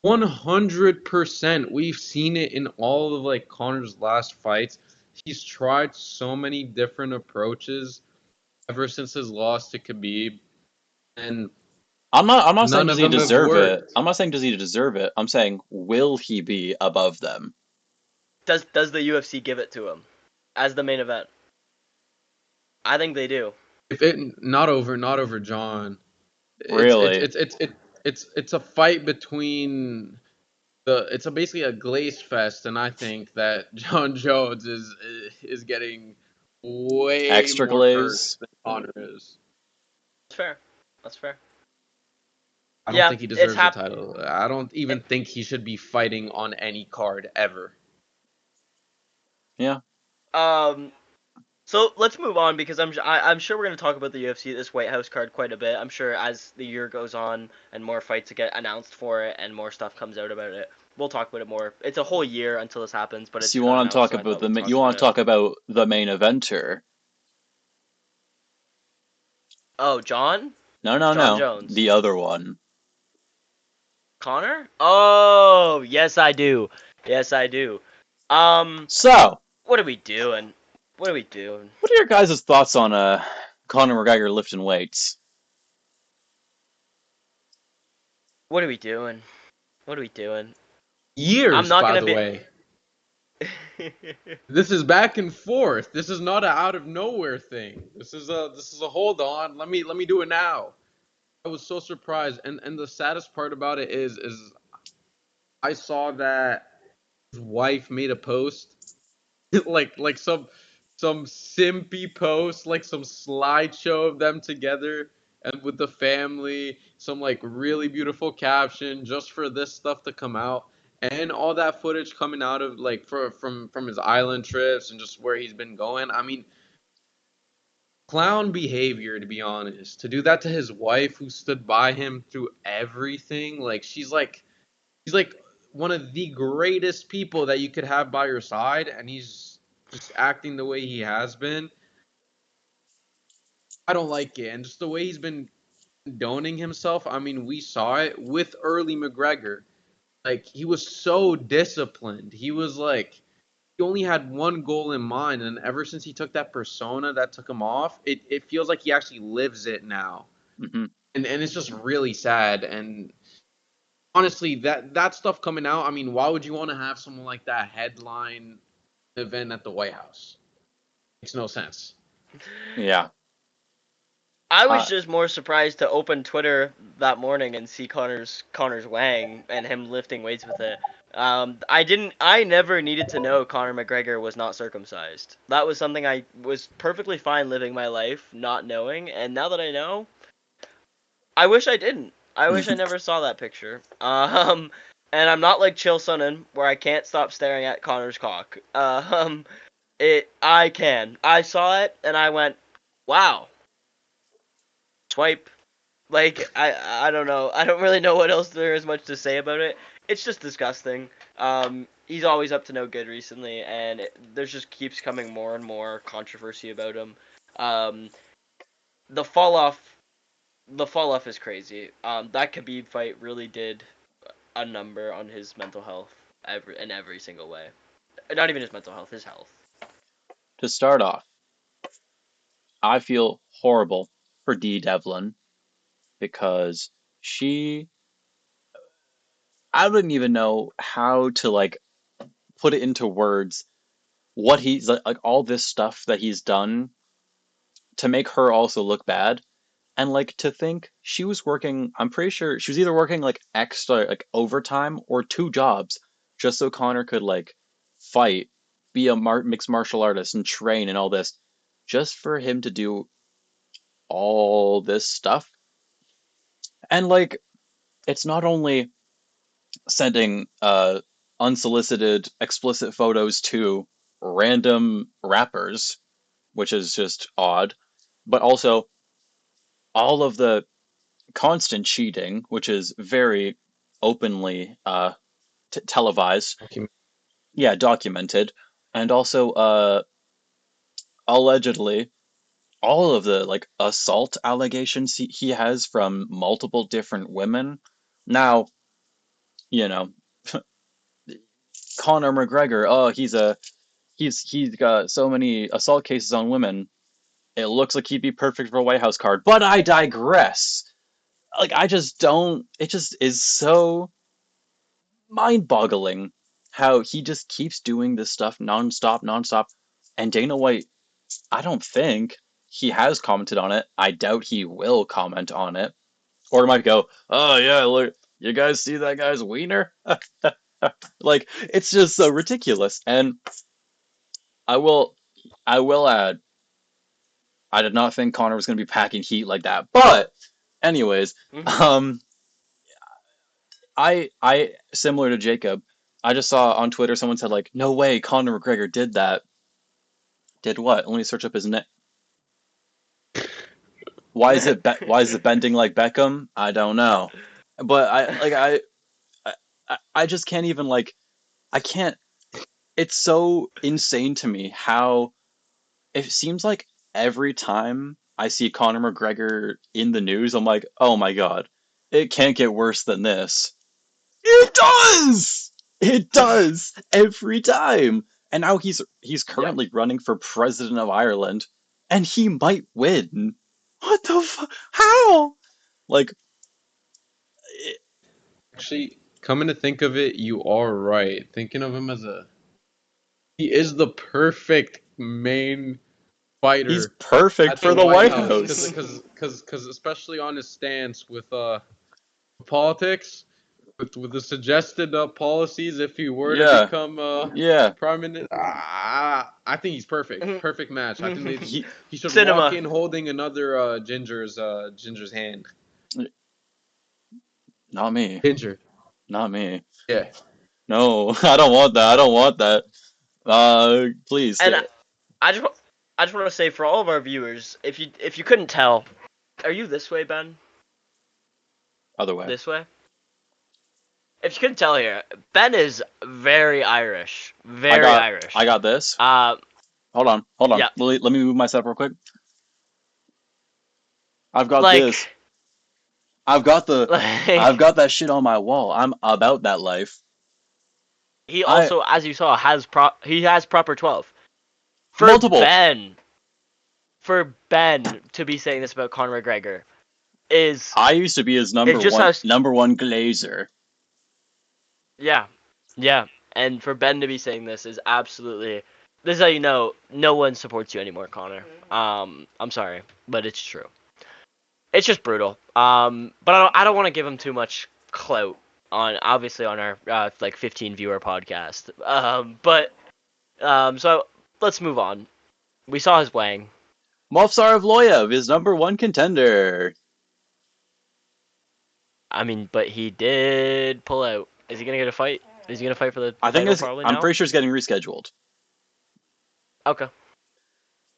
100%. We've seen it in all of like Conor's last fights. He's tried so many different approaches ever since his loss to Khabib, and I'm not saying none does of he them have deserve it. worked. I'm not saying does he deserve it. I'm saying will he be above them? does the UFC give it to him as the main event? I think they do. If it not over John. It's it's Really? it's it's it, it's a fight between it's basically a glaze fest, and I think that John Jones is getting way Extra more cursed glaze? than Conor is. That's fair. That's fair. I don't Yeah, think he it's deserves the hap- title. I don't even think he should be fighting on any card ever. Yeah. Um, So let's move on because I'm sure we're gonna talk about the UFC this White House card quite a bit. I'm sure as the year goes on and more fights get announced for it and more stuff comes out about it, we'll talk about it more. It's a whole year until this happens, but So it's you been want to announced, talk so I about thought we'd talk you about want to it. talk about the main eventer? Oh, John? No, no, John no. Jones. The other one. Conor? Oh, yes I do. Yes I do. Um, So, what are we doing? What are we doing? what are your guys' thoughts on Conor McGregor lifting weights? What are we doing? What are we doing? I'm Years, not by gonna the be. way. This is back and forth. This is not a out of nowhere thing. This is a hold on. Let me do it now. I was so surprised, and the saddest part about it is I saw that his wife made a post like some simpy post, like some slideshow of them together and with the family, some like really beautiful caption just for this stuff to come out. And all that footage coming out of like from his island trips and just where he's been going. I mean, clown behavior, to be honest. To do that to his wife who stood by him through everything. Like he's like one of the greatest people that you could have by your side, and he's just acting the way he has been. I don't like it, and just the way he's been condoning himself. I mean, we saw it with early McGregor. Like, he was so disciplined. He was like, he only had one goal in mind, and ever since he took that persona that took him off, it feels like he actually lives it now. Hmm. And it's just really sad. And honestly, that stuff coming out, I mean, why would you want to have someone like that headline event at the White House? Makes no sense. Yeah. I was Uh, just more surprised to open Twitter that morning and see Connor's Wang and him lifting weights with it. I never needed to know Conor McGregor was not circumcised. That was something I was perfectly fine living my life not knowing, and now that I know, I wish I didn't. I wish I never saw that picture. And I'm not like Chill Sonnen where I can't stop staring at Connor's cock. I can. I saw it and I went, wow, swipe. Like I don't know. I don't really know what else there is much to say about it. It's just disgusting. He's always up to no good recently, and there's just keeps coming more and more controversy about him. Um, the fall off, the fall off is crazy. That Khabib fight really did a number on his mental health in every single way. Not even his mental health, his health. to start off, I feel horrible for Dee Devlin because she, I wouldn't even know how to like put it into words what he's like all this stuff that he's done to make her also look bad. And like to think she was working, I'm pretty sure she was either working like extra, like overtime or two jobs just so Connor could like fight, be a mixed martial artist and train and all this, just for him to do all this stuff. And like, it's not only sending unsolicited, explicit photos to random rappers, which is just odd, but also all of the constant cheating, which is very openly televised, yeah, documented, and also allegedly all of the like assault allegations he has from multiple different women. Now, you know, Conor McGregor, oh, he's got so many assault cases on women. It looks like he'd be perfect for a White House card. But I digress. Like I just don't. It just is so mind-boggling how he just keeps doing this stuff nonstop, nonstop. And Dana White, I don't think he has commented on it. I doubt he will comment on it. Or might go, oh yeah, look, you guys see that guy's wiener? Like, it's just so ridiculous. And I will, I will add, I did not think Connor was going to be packing heat like that. But, anyways, Mm-hmm. um, I similar to Jacob, I just saw on Twitter someone said like, no way, Conor McGregor did that. Did what? Let me search up his name. Why is it bending like Beckham? I don't know. But I just can't even like I can't. It's so insane to me how it seems like every time I see Conor McGregor in the news, I'm like, oh my god, it can't get worse than this. It does. It does every time. And now he's Yep. currently running for president of Ireland, and he might win. What the fuck? How? Like, it, Actually, coming to think of it, you are right. Thinking of him as he is the perfect main he's fighter perfect at the for the White White House, House. because especially on his stance with politics, with the suggested policies if he were to Yeah, become yeah. prime minister. I think he's perfect. Perfect match. I think He, he should walk Cinema. in holding another Ginger's hand. not me, Ginger. not me. Yeah. No, I don't want that. I don't want that. Please And stay I just I just want to say for all of our viewers, if you couldn't tell, are you this way, Ben? other way. This way? If you couldn't tell here, Ben is very Irish. I Very got, I Irish. got this. Uh, Hold on, hold on. yeah. Let me move my setup real quick. I've got this. Like, I've got the I've Like, got that shit on my wall. I'm about that life. he I also, as you saw, he has proper 12. For multiple. Ben, for Ben to be saying this about Conor McGregor is I used to be his it just has number one glazer. yeah, yeah, and for Ben to be saying this is absolutely this is how you know no one supports you anymore, Connor. I'm sorry, but it's true. It's just brutal. But I don't want to give him too much clout on obviously on our like 15 viewer podcast. So let's move on. We saw his Wang. Movsar Evloev is number one contender. I mean, but he did pull out. Is he gonna get a fight? Is he gonna fight for the I think title probably I'm now? pretty sure it's getting rescheduled. Okay,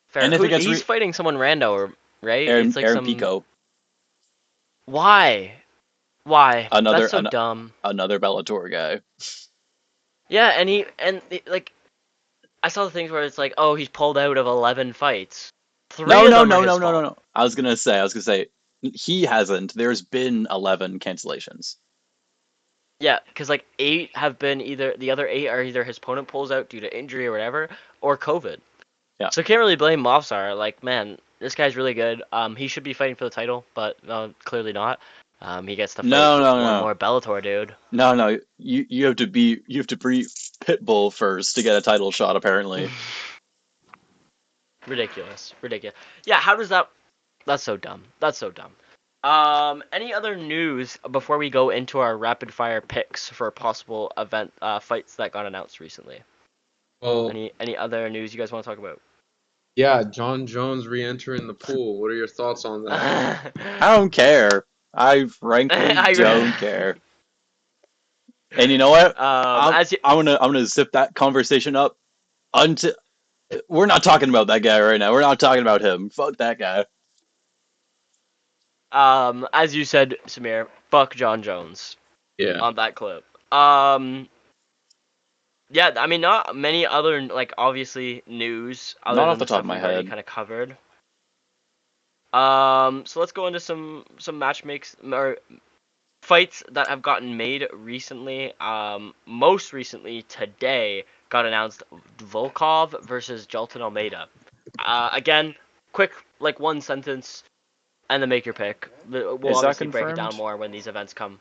fair. And if it gets He's fighting someone rando, or right? It's like Aaron some. Pico, Why? Why? That's another so dumb. another Bellator guy. Yeah, like I saw the things where it's like, oh, he's pulled out of 11 fights. Three No, of no, them are no, his no, no, no, fault. no. I was gonna say, he hasn't. There's been 11 cancellations. Yeah, because like eight have been either the other eight are either his opponent pulls out due to injury or whatever, or COVID. Yeah. So can't really blame Mofsar. Like, man, this guy's really good. He should be fighting for the title, but clearly not. He gets to fight No, no, one no, more Bellator dude. no. You have to be Pitbull first to get a title shot. Apparently, Ridiculous, ridiculous. Yeah, how does that? That's so dumb. That's so dumb. Any other news before we go into our rapid fire picks for possible event fights that got announced recently? Well, Any other news you guys want to talk about? yeah, John Jones re-entering the pool. What are your thoughts on that? I don't care. I frankly don't care. And you know what? as you, I'm gonna zip that conversation up until we're not talking about that guy right now. We're not talking about him. Fuck that guy. as you said, Samir, fuck John Jones Yeah. on that clip. Yeah, I mean, not many other like obviously news other Not off than the the top of stuff my we've already head. kind of covered. So let's go into some match makes or fights that have gotten made recently. Most recently today got announced Volkov versus Jolton Almeida. Again, quick like one sentence and then make your pick. We'll Is that obviously break it down confirmed? more when these events come.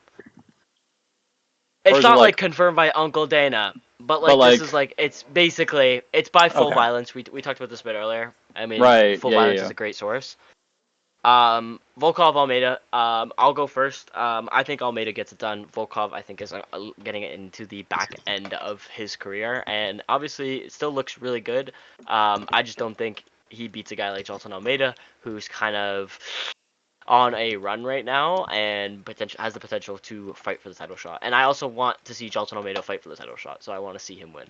Or It's is it not like like, confirmed by Uncle Dana, but but like this like, is like it's basically it's by Full okay, Violence. We talked about this a bit earlier. I mean, right? Full Yeah, yeah, Violence is yeah. a great source. Volkov Almeida. I'll go first. I think Almeida gets it done. Volkov, I think, is getting it into the back end of his career, and obviously, it still looks really good. I just don't think he beats a guy like Jolton Almeida, who's kind of on a run right now and has the potential to fight for the title shot. And I also want to see Jolton Almeida fight for the title shot, so I want to see him win.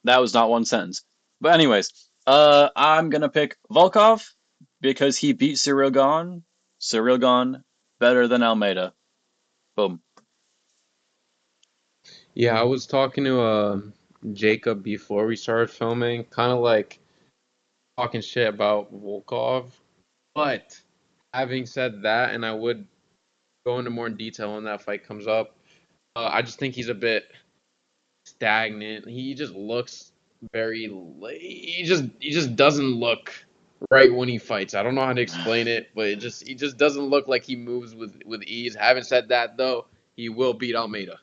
That was not one sentence. But anyways, I'm gonna pick Volkov because he beat Cyril Gahn. Cyril Gahn better than Almeida. Boom. Yeah, I was talking to Jacob before we started filming, kind of like talking shit about Volkov. But having said that, and I would go into more detail when that fight comes up, I just think he's a bit stagnant. He just looks very he just doesn't look right when he fights. I don't know how to explain it, but he just doesn't look like he moves with ease. Having said that though, he will beat Almeida.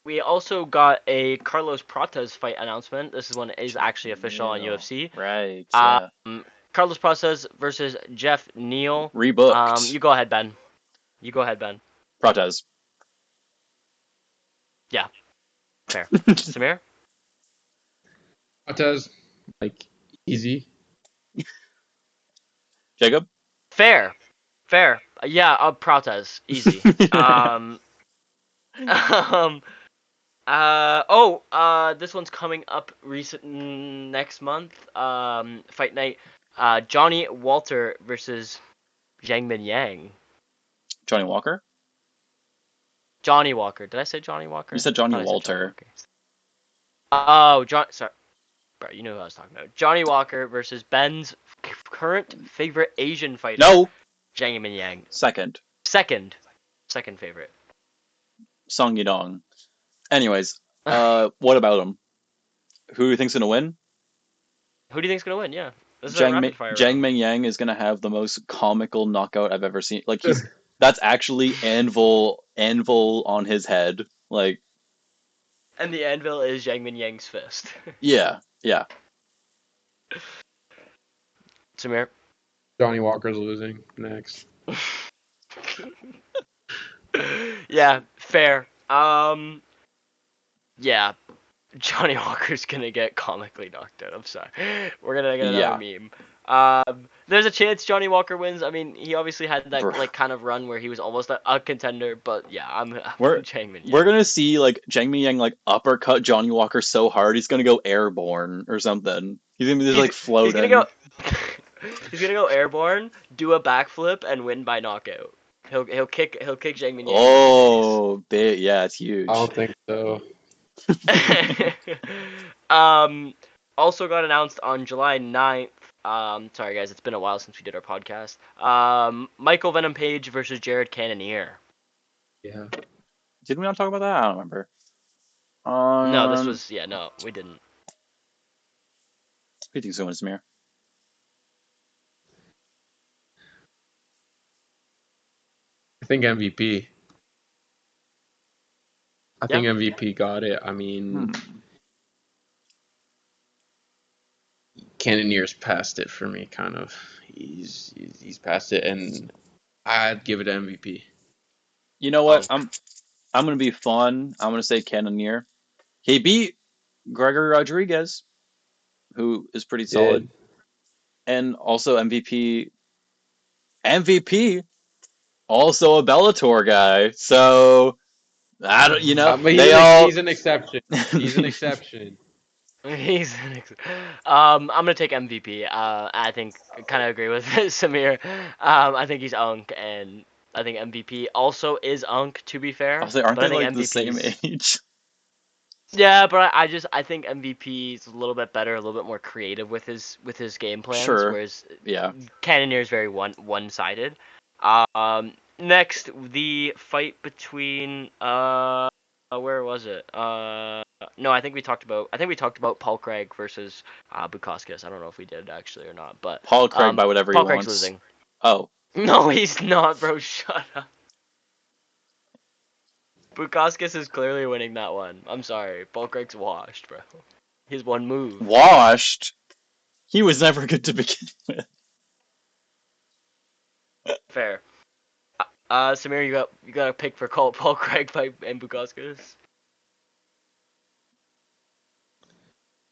We also got a Carlos Prates fight announcement. This is one is actually official on Neil. UFC. Right, Um, yeah. Carlos Prates versus Jeff Neal. Rebooked. You go ahead, Ben. You go ahead, Ben. Protez. Yeah, fair. Samir? Cortez, like easy. Jacob? Fair. Fair. Yeah, Prates. Easy. Um, um, this one's coming up next month. Fight night. Johnny Walter versus Zhang Min Yang. Johnny Walker? Johnny Walker. Did I say Johnny You Walker? said I Johnny thought I said Johnny Walter. Walker. Oh, John. Sorry, bro. You know who I was talking about. Johnny Walker versus Ben's current favorite Asian fighter. No. Zhang Mingyang. Second. Second favorite. Song Yudong. Anyways, what about him? Who do you think's gonna win? Who do you think's gonna win? Yeah, this is a rapid fire Zhang round. Mingyang is gonna have the most comical knockout I've ever seen. Like that's actually anvil on his head. Like, And the anvil is Zhang Mingyang's fist. yeah. Samir. Johnny Walker's losing next. Yeah, fair. Yeah, Johnny Walker's gonna get comically knocked out. I'm sorry. We're gonna get another meme. There's a chance Johnny Walker wins. I mean, he obviously had that like kind of run where he was almost a contender, but yeah, I'm Zhang Mingyang. We're gonna see like Zhang Mingyang like uppercut Johnny Walker so hard he's gonna go airborne or something. He's gonna be just like floating. He's gonna go airborne, do a backflip, and win by knockout. He'll kick Zhang Mingyang. Oh, big, yeah, it's huge. I don't think so. Also got announced on July 9th. Sorry guys, it's been a while since we did our podcast. Michael Venom Page versus Jared Cannonier. Yeah. Did we not talk about that? I don't remember. No, this was no, we didn't. Who do you think's gonna win, Samir? I think MVP. I think MVP got it. I mean, Cannonier's past it for me, kind of. He's past it, and I'd give it an MVP. You know what? I'm gonna be fun. I'm gonna say Cannonier. He beat Gregory Rodriguez, who is pretty solid, and also MVP. Also a Bellator guy. So I don't, But he's an exception. He's an exception. I'm gonna take MVP. I think kind of agree with Samir. I think he's Unk, and I think MVP also is Unk. To be fair, aren't they like the same age? Yeah, but I think MVP is a little bit better, a little bit more creative with his game plans. Sure. Whereas Yeah, Cannoneer is very one-sided. Next, the fight between where was it? No, I think we talked about Paul Craig versus Bukauskas. I don't know if we did actually or not, but Paul Craig by whatever Paul he Craig's wants. losing. Oh. No, he's not, bro. Shut up. Bukauskas is clearly winning that one. I'm sorry. Paul Craig's washed, bro. His one move. Washed? He was never good to begin with. Fair. Samir, you got a pick for Paul Craig and Bukauskas?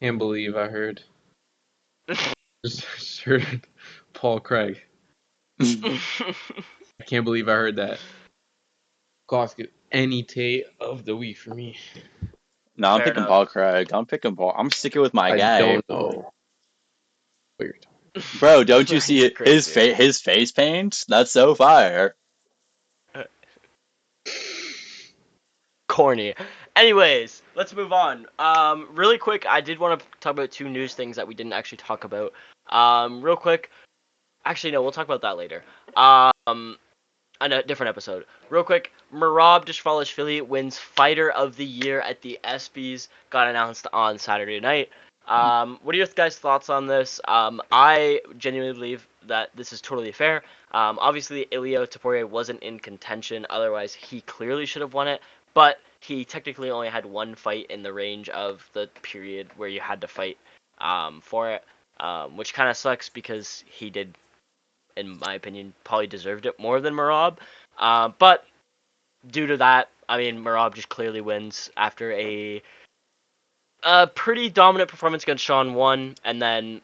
Can't believe I heard. Just heard Paul Craig. I can't believe I heard that. Bukauskas, any Tate of the week for me. No, I'm picking Paul Craig. I'm picking Paul. I'm sticking with my guy. I don't know what you're talking. Bro, don't you see it? His face paint? That's so fire. Corny. Anyways, let's move on. Really quick, I did want to talk about two news things that we didn't actually talk about. Real quick. Actually, no, we'll talk about that later. On a different episode. Real quick, Merab Dashvalishvili wins Fighter of the Year at the ESPYs. Got announced on Saturday night. What are your guys' thoughts on this? I genuinely believe that this is totally fair. Obviously, Ilia Topuria wasn't in contention. Otherwise, he clearly should have won it. But he technically only had one fight in the range of the period where you had to fight for it, which kind of sucks because he did, in my opinion, probably deserved it more than Merab. But due to that, I mean, Merab just clearly wins after a pretty dominant performance against Sean 1, and then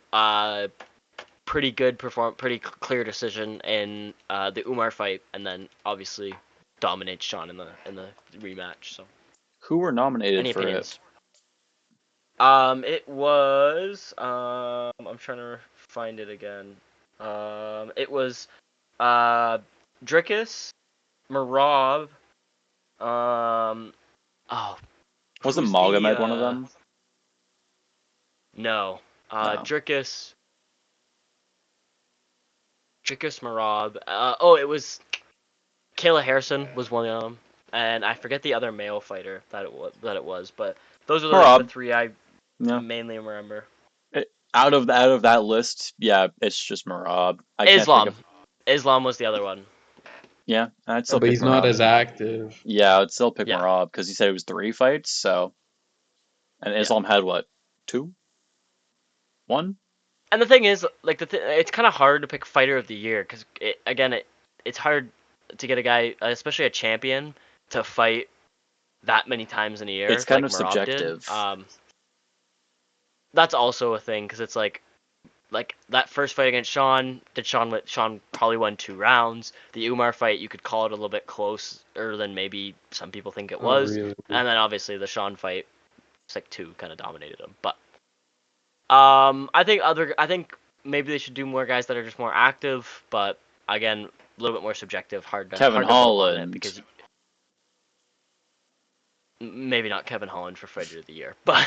pretty clear decision in the Umar fight, and then obviously dominates Sean in the rematch. So, who were nominated any for opinions? it? It was I'm trying to find it again. It was Drickus, Merab, wasn't Magomed one of them? No. No. Drickus. Dricus Marab. It was Kayla Harrison was one of them, and I forget the other male fighter that it was, but those are like the Marab. three I Yeah. mainly remember. Out of that list, yeah, it's just Marab. I can't think Islam. of. Islam was the other one. Yeah, I'd Oh, still but pick he's not Marab. as active. Yeah, I'd still pick Yeah. Marab because he said it was 3 fights. So, and Yeah. Islam had what, 2, 1? And the thing is, like it's kind of hard to pick fighter of the year because it's hard to get a guy, especially a champion, to fight that many times in a It's year kind like of Marab did. subjective. That's also a thing because it's like that first fight against Sean, Sean probably won 2 rounds. The Umar fight, you could call it a little bit closer than maybe some people think it Oh, was, really? and then obviously the Sean fight, it's like 2 kind of dominated him. But I think maybe they should do more guys that are just more active, but again, a little bit more subjective. Kevin Hard to vote on it Holland. because maybe not Kevin Holland for fighter of the year, but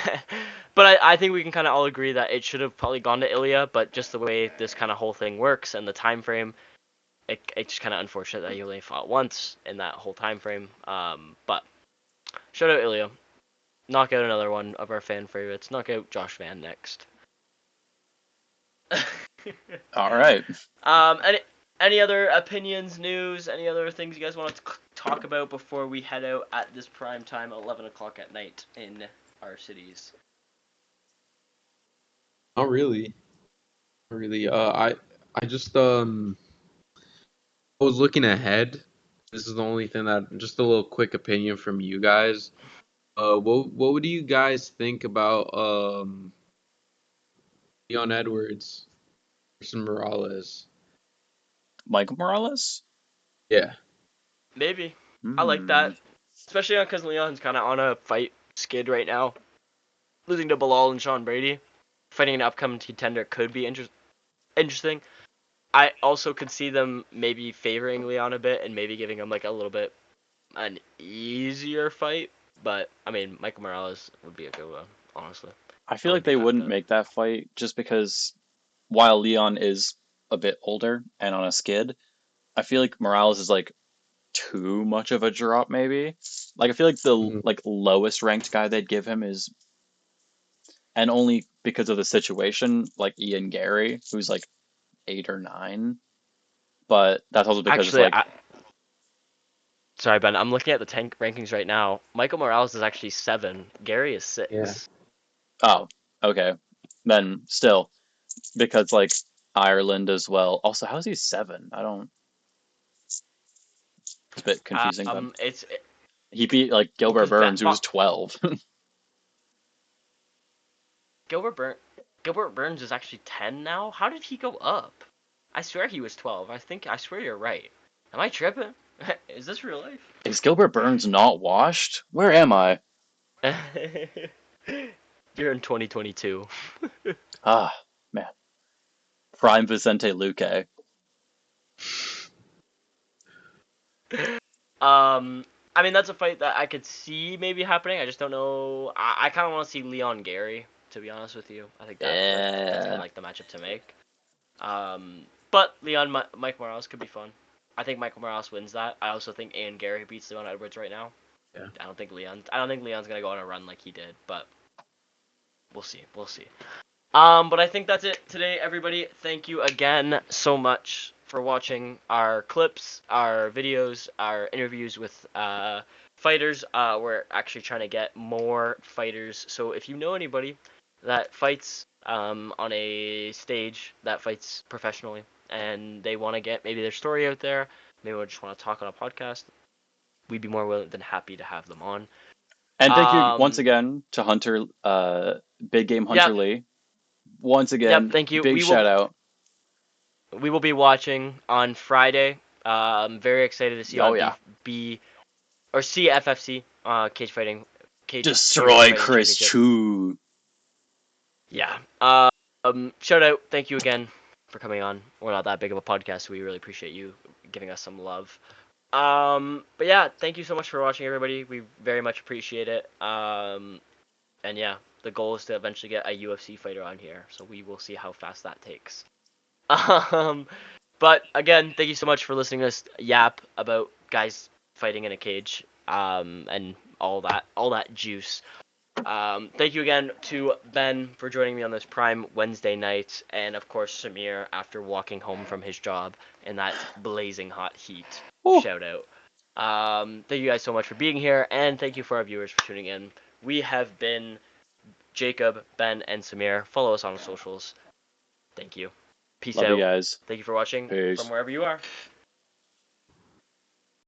I think we can kind of all agree that it should have probably gone to Ilya, but just the way this kind of whole thing works and the time frame, it's just kind of unfortunate that he only fought once in that whole time frame. But shout out Ilya, knock out another one of our fan favorites, knock out Josh Van next. All right. Any other opinions, news, any other things you guys want to talk about before we head out at this prime time, 11 o'clock at night in our cities? Not really. Not really. I just I was looking ahead. This is the only thing that just a little quick opinion from you guys. What would you guys think about Leon Edwards versus Morales? Michael Morales? Yeah. Maybe. I like Hmm. that. Especially because Leon's kind of on a fight skid right now. Losing to Bilal and Sean Brady. Fighting an upcoming contender could be interesting. I also could see them maybe favoring Leon a bit and maybe giving him like a little bit an easier fight. But, I mean, Michael Morales would be a good one, honestly. I I feel would like be they happy wouldn't to. make that fight just because while Leon is a bit older and on a skid, I feel like Morales is like too much of a drop maybe. Like I feel like the Mhm. like lowest ranked guy they'd give him is, and only because of the situation, like Ian Gary, who's like 8 or 9. But that's also because it's Actually, like, sorry, Ben. I'm looking at the tank rankings right now. Michael Morales is actually 7. Gary is Yeah. 6. oh, okay. Then still, because like Ireland as well. Also, how's he 7? I don't. It's a bit confusing then. It's He beat like well, Gilbert because Burns, who was 12. Gilbert Burn Gilbert Burns is actually 10 now. How did he go up? I swear he was 12. I swear you're right. Am I tripping? Is this real life? Is Gilbert Burns not washed? Where am I? You're in 2022. Ah, man. Prime Vicente Luque. I mean that's a fight that I could see maybe happening. I just don't know. I kind of want to see Leon Gary, to be honest with you. I think that's kind of Yeah. like the matchup to make. But Mike Morales could be fun. I think Michael Morales wins that. I also think Ian Gary beats Leon Edwards right now. Yeah. I don't think Leon's gonna go on a run like he did, but we'll see. We'll see. But I think that's it today, everybody. Thank you again so much for watching our clips, our videos, our interviews with fighters. We're actually trying to get more fighters. So if you know anybody that fights on a stage, that fights professionally, and they want to get maybe their story out there, maybe we just want to talk on a podcast, we'd be more willing than happy to have them on. And thank you once Um, again to Hunter, Big Game Hunter yep, Lee. Once yep. again, Thank you. big shout out. We will be watching on Friday. I'm very excited to see you Oh on yeah. B or CFFC Cage Destroy Fighting Chris Championship. Chu. Yeah. Shout out. Thank you again for coming on. We're not that big of a podcast, so we really appreciate you giving us some love. But yeah, thank you so much for watching, everybody. We very much appreciate it. And yeah, the goal is to eventually get a UFC fighter on here, so we will see how fast that takes. Um, But again, thank you so much for listening to us yap about guys fighting in a cage, and all that juice. Thank you again to Ben for joining me on this Prime Wednesday night, and of course Samir after walking home from his job in that blazing hot heat. Whew. Shout out. Thank you guys so much for being here, and thank you for our viewers for tuning in. We have been Jacob, Ben, and Samir. Follow us on socials. Thank you. Peace Love you out. guys. Thank you for watching from Peace. wherever you are.